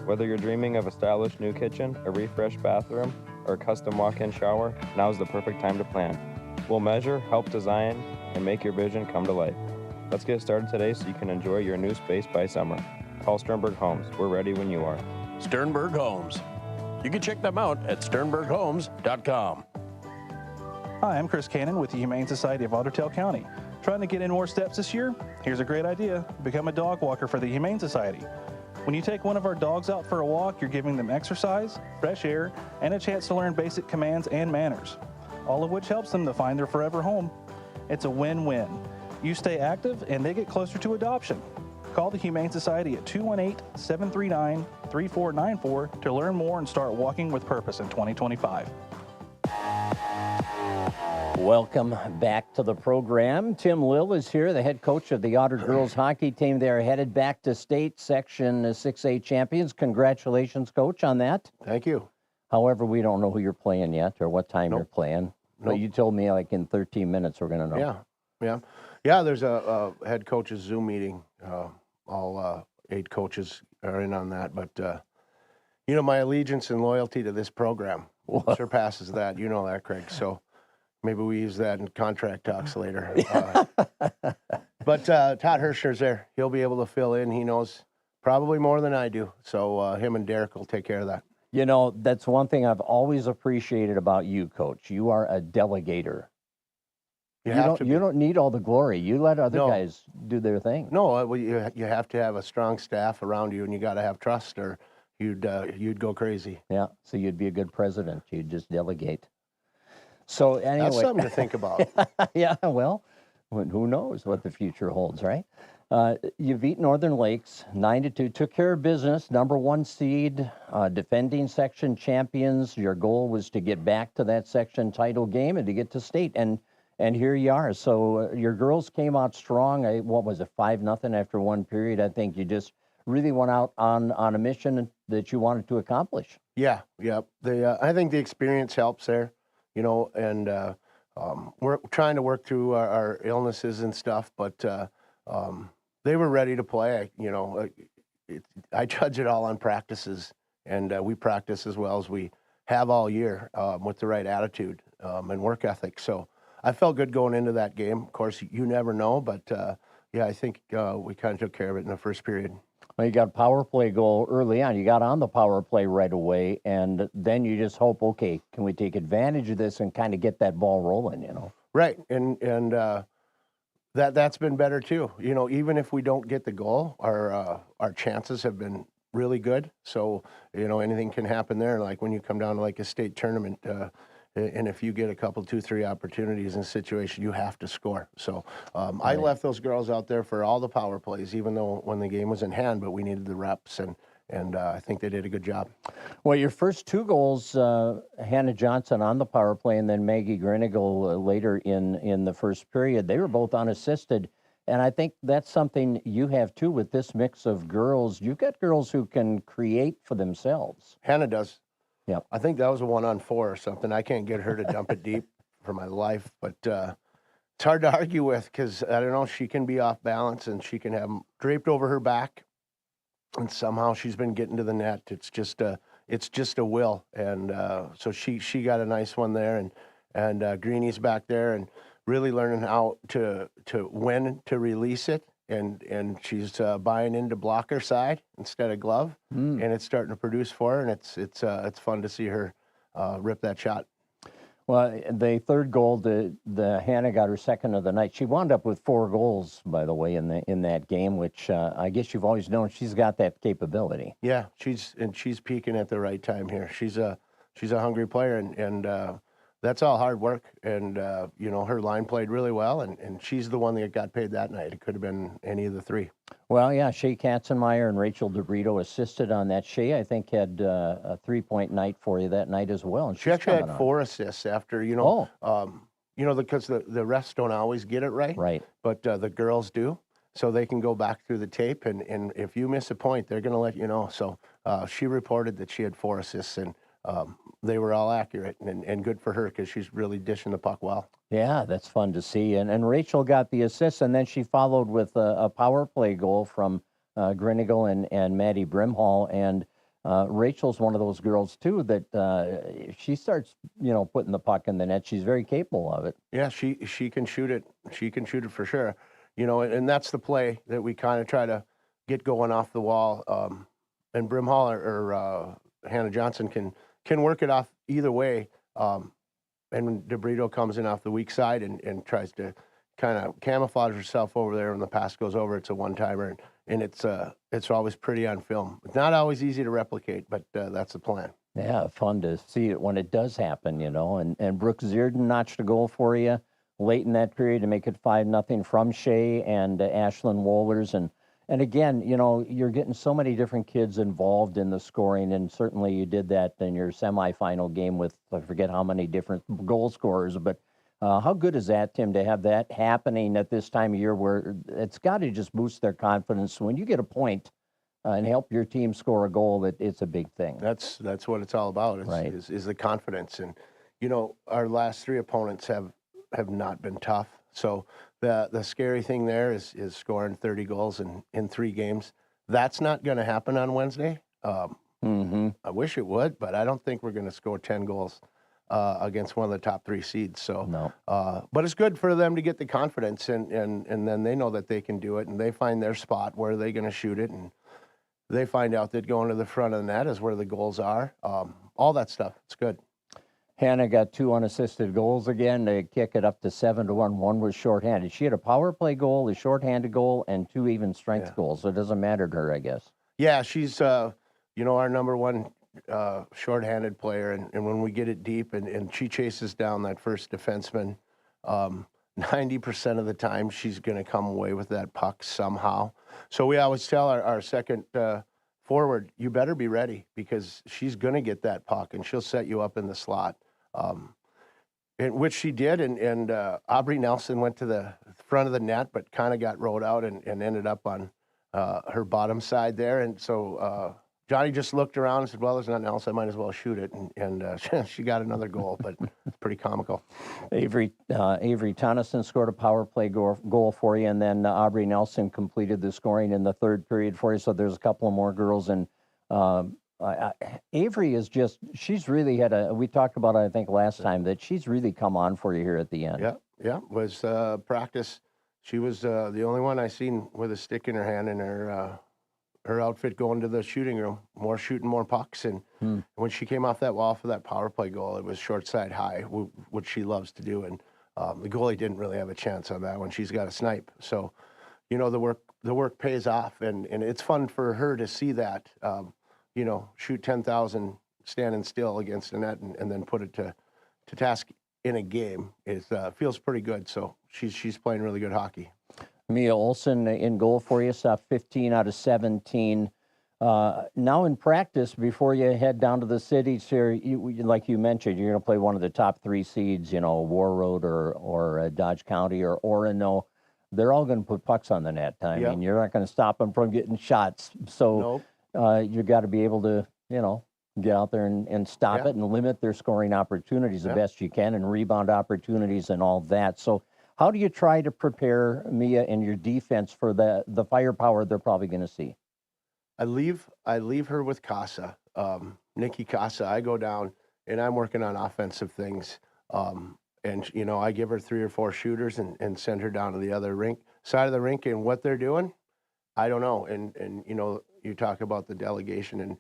Whether you're dreaming of a stylish new kitchen, a refreshed bathroom, or a custom walk-in shower, now's the perfect time to plan. We'll measure, help design, and make your vision come to life. Let's get started today so you can enjoy your new space by summer. Call Sternberg Homes. We're ready when you are. Sternberg Homes. You can check them out at sternberghomes.com. Hi, I'm Chris Cannon with the Humane Society of Ottertail County. Trying to get in more steps this year? Here's a great idea. Become a dog walker for the Humane Society. When you take one of our dogs out for a walk, you're giving them exercise, fresh air, and a chance to learn basic commands and manners, all of which helps them to find their forever home. It's a win-win. You stay active and they get closer to adoption. Call the Humane Society at 218-739-3494 to learn more and start walking with purpose in 2025. Welcome back to the program. Tim Lill is here, the head coach of the Otter girls hockey team. They're headed back to state Section 6A champions. Congratulations, Coach, on that. Thank you. However, we don't know who you're playing yet or what time you're playing. But you told me like in 13 minutes we're going to know. Yeah, there's a head coach's Zoom meeting. All 8 coaches are in on that. But, my allegiance and loyalty to this program surpasses that. You know that, Craig. So maybe we use that in contract talks later. But Todd Hirschner's there. He'll be able to fill in. He knows probably more than I do. So him and Derek will take care of that. That's one thing I've always appreciated about you, Coach. You are a delegator. You don't need all the glory. You let other guys do their thing. No, you have to have a strong staff around you, and you got to have trust, or you'd go crazy. Yeah, so you'd be a good president. You'd just delegate. So anyway, that's something to think about. Yeah, well, who knows what the future holds, right? You beat Northern Lakes 9-2, took care of business, number 1 seed, defending section champions. Your goal was to get back to that section title game and to get to state. And and here you are. So your girls came out strong. What was it, 5-0 after one period? I think you just really went out on a mission that you wanted to accomplish. Yeah, yeah. I think the experience helps there, and we're trying to work through our illnesses and stuff, but they were ready to play. I judge it all on practices, and we practice as well as we have all year with the right attitude and work ethic. So I felt good going into that game. Of course, you never know, but I think we kind of took care of it in the first period. Well, you got a power play goal early on. You got on the power play right away, and then you just hope, okay, can we take advantage of this and kind of get that ball rolling, Right, and that's been better too. Even if we don't get the goal, our chances have been really good. So, anything can happen there. Like when you come down to like a state tournament, and if you get a couple, 2-3 opportunities in a situation, you have to score. So I left those girls out there for all the power plays, even though when the game was in hand, but we needed the reps, and I think they did a good job. Well, your first 2 goals, Hannah Johnson on the power play, and then Maggie Grenigal later in the first period, they were both unassisted. And I think that's something you have too with this mix of girls. You've got girls who can create for themselves. Hannah does. Yeah, I think that was a 1-on-4 or something. I can't get her to dump it deep for my life, but it's hard to argue with because, I don't know, she can be off balance and she can have them draped over her back, and somehow she's been getting to the net. It's just a will, and so she got a nice one there, and Greenie's back there and really learning how to when to release it. And she's buying into blocker side instead of glove, and it's starting to produce for her, and it's fun to see her rip that shot. Well, the third goal, the Hannah got her second of the night. She wound up with 4 goals, by the way, in that game, which I guess you've always known she's got that capability. Yeah, she's peaking at the right time here. She's a hungry player, and that's all hard work. And her line played really well, and she's the one that got paid that night. It could have been any of the 3. Well, yeah, Shay Katzenmeyer and Rachel DeBrito assisted on that. Shay, I think, had a 3-point night for you that night as well. And she actually had 4 assists after, because the refs don't always get it right. Right. But the girls do. So they can go back through the tape, and if you miss a point, they're going to let you know. So she reported that she had 4 assists, and they were all accurate, and good for her because she's really dishing the puck well. Yeah, that's fun to see. And Rachel got the assist, and then she followed with a power play goal from Grenigal and Maddie Brimhall. And Rachel's one of those girls, too, that she starts, putting the puck in the net. She's very capable of it. Yeah, she can shoot it. She can shoot it for sure. And that's the play that we kind of try to get going off the wall. And Brimhall or Hannah Johnson can work it off either way. And when DeBrito comes in off the weak side and tries to kind of camouflage herself over there, and the pass goes over, it's a one-timer, and it's always pretty on film. It's not always easy to replicate, but that's the plan. Yeah, fun to see it when it does happen, And Brooke Zierden notched a goal for you late in that period to make it 5-0 from Shay and Ashlyn Wohlers. And again, you're getting so many different kids involved in the scoring, and certainly you did that in your semifinal game with, I forget how many different goal scorers, but how good is that, Tim, to have that happening at this time of year where it's got to just boost their confidence? When you get a point and help your team score a goal, it's a big thing. That's what it's all about, is the confidence. And, our last 3 opponents have not been tough. So the scary thing there is scoring 30 goals in 3 games. That's not going to happen on Wednesday. I wish it would, but I don't think we're going to score 10 goals against one of the top 3 seeds. So, no. But it's good for them to get the confidence, and then they know that they can do it, and they find their spot where they're going to shoot it, and they find out that going to the front of the net is where the goals are. All that stuff. It's good. Hannah got 2 unassisted goals again to kick it up to 7-1. One was shorthanded. She had a power play goal, a shorthanded goal, and 2 even strength goals. So it doesn't matter to her, I guess. Yeah, she's our number 1 shorthanded player, and when we get it deep and she chases down that first defenseman, 90% of the time she's going to come away with that puck somehow. So we always tell our second forward, you better be ready because she's going to get that puck and she'll set you up in the slot. which she did, and Aubrey Nelson went to the front of the net, but kind of got rolled out and ended up on her bottom side there. And so Johnny just looked around and said, well, there's nothing else. I might as well shoot it. And she got another goal, but it's pretty comical. Avery Tonneson scored a power play goal for you, and then Aubrey Nelson completed the scoring in the third period for you. So there's a couple of more girls. And Avery is just, she's really had we talked about it, I think, last time, that she's really come on for you here at the end. Yeah, was practice. She was the only one I seen with a stick in her hand in her outfit going to the shooting room, more shooting, more pucks. And when she came off that wall for that power play goal, it was short side high, which she loves to do. And the goalie didn't really have a chance on that one. She's got a snipe. So, you know, the work pays off, and it's fun for her to see that, you know, shoot 10,000 standing still against the net and then put it to task in a game. It feels pretty good. So she's playing really good hockey. Mia Olson in goal for you, saw 15 out of 17. Now in practice, before you head down to the cities here, like you mentioned, you're going to play one of the top 3 seeds, you know, Warroad or Dodge County or Orono. They're all going to put pucks on the net. I mean, you're not going to stop them from getting shots. So you've got to be able to, you know, get out there and stop it and limit their scoring opportunities the best you can, and rebound opportunities and all that. So how do you try to prepare Mia and your defense for the firepower they're probably going to see? I leave her with Casa, Nikki Casa. I go down and I'm working on offensive things. And, you know, I give her 3 or 4 shooters and send her down to the other side of the rink. And what they're doing, I don't know. And you know, you talk about the delegation, and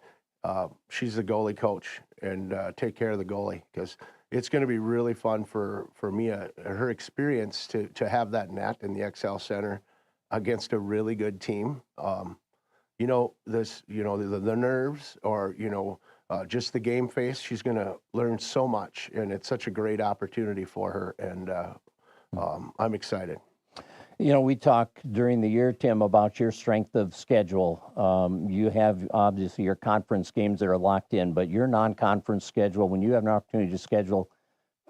she's the goalie coach, and take care of the goalie, because it's going to be really fun for Mia, her experience to have that net in the XL Center against a really good team. You know, the nerves, or, you know, just the game face, she's going to learn so much, and it's such a great opportunity for her, and I'm excited. You know, we talked during the year, Tim, about your strength of schedule. You have obviously your conference games that are locked in, but your non-conference schedule, when you have an opportunity to schedule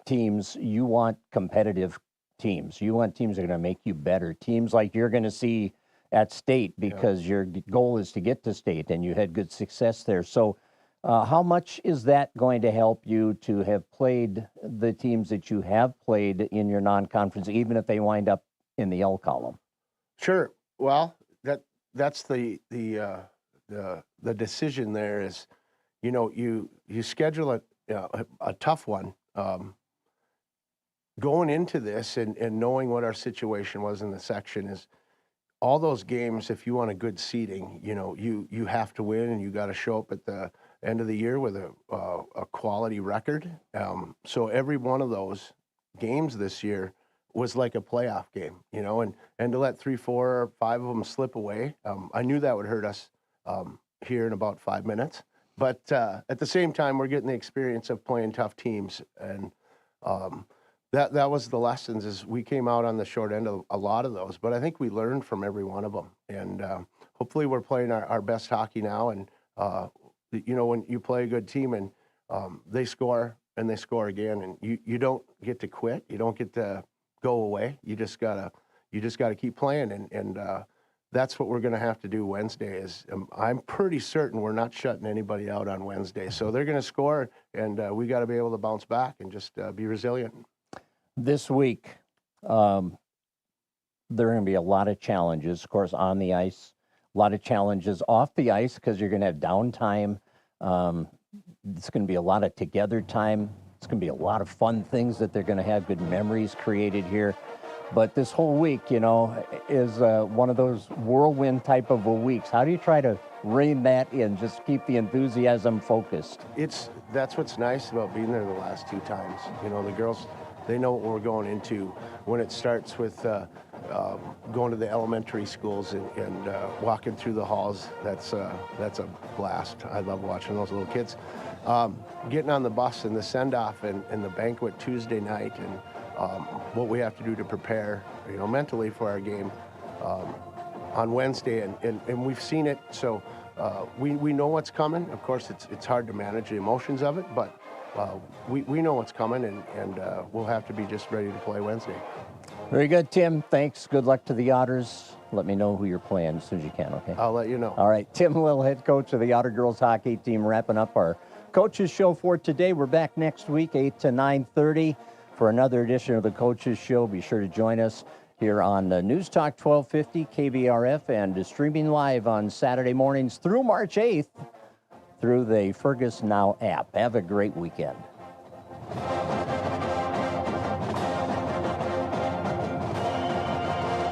teams, you want competitive teams. You want teams that are going to make you better. Teams like you're going to see at state, because your goal is to get to state, and you had good success there. So how much is that going to help you to have played the teams that you have played in your non-conference, even if they wind up in the L column? Sure. Well, that's the decision there is, you know, you schedule a tough one. Going into this and knowing what our situation was in the section is, all those games, if you want a good seeding, you know, you have to win, and you got to show up at the end of the year with a quality record. So every one of those games this year was like a playoff game, you know, and to let 3, 4, or 5 of them slip away, I knew that would hurt us here in about 5 minutes. But at the same time, we're getting the experience of playing tough teams, and that was the lessons. Is we came out on the short end of a lot of those, but I think we learned from every one of them, and hopefully we're playing our best hockey now. And you know, when you play a good team and they score and they score again, and you don't get to quit, you don't get to go away. You just gotta keep playing, and that's what we're gonna have to do Wednesday. Is I'm pretty certain we're not shutting anybody out on Wednesday. So they're gonna score, and we got to be able to bounce back and just be resilient. This week, there are going to be a lot of challenges, of course, on the ice, a lot of challenges off the ice, because you're going to have downtime. It's going to be a lot of together time. It's going to be a lot of fun things that they're going to have, good memories created here. But this whole week, you know, is one of those whirlwind type of weeks. How do you try to rein that in, just keep the enthusiasm focused? That's what's nice about being there the last 2 times. You know, the girls, they know what we're going into. When it starts with going to the elementary schools and walking through the halls, that's a blast. I love watching those little kids. Getting on the bus and the send-off and the banquet Tuesday night, and what we have to do to prepare, you know, mentally for our game on Wednesday, and we've seen it, so we know what's coming. Of course, it's hard to manage the emotions of it, but we know what's coming, and we'll have to be just ready to play Wednesday. Very good, Tim. Thanks. Good luck to the Otters. Let me know who you're playing as soon as you can, okay? I'll let you know. All right. Tim Will, head coach of the Otter girls hockey team, wrapping up our coaches show for today. We're back next week, 8 to 9:30, for another edition of the coaches show. Be sure to join us here on News Talk 1250 KBRF and streaming live on Saturday mornings through March 8th through the Fergus Now app. Have a great weekend.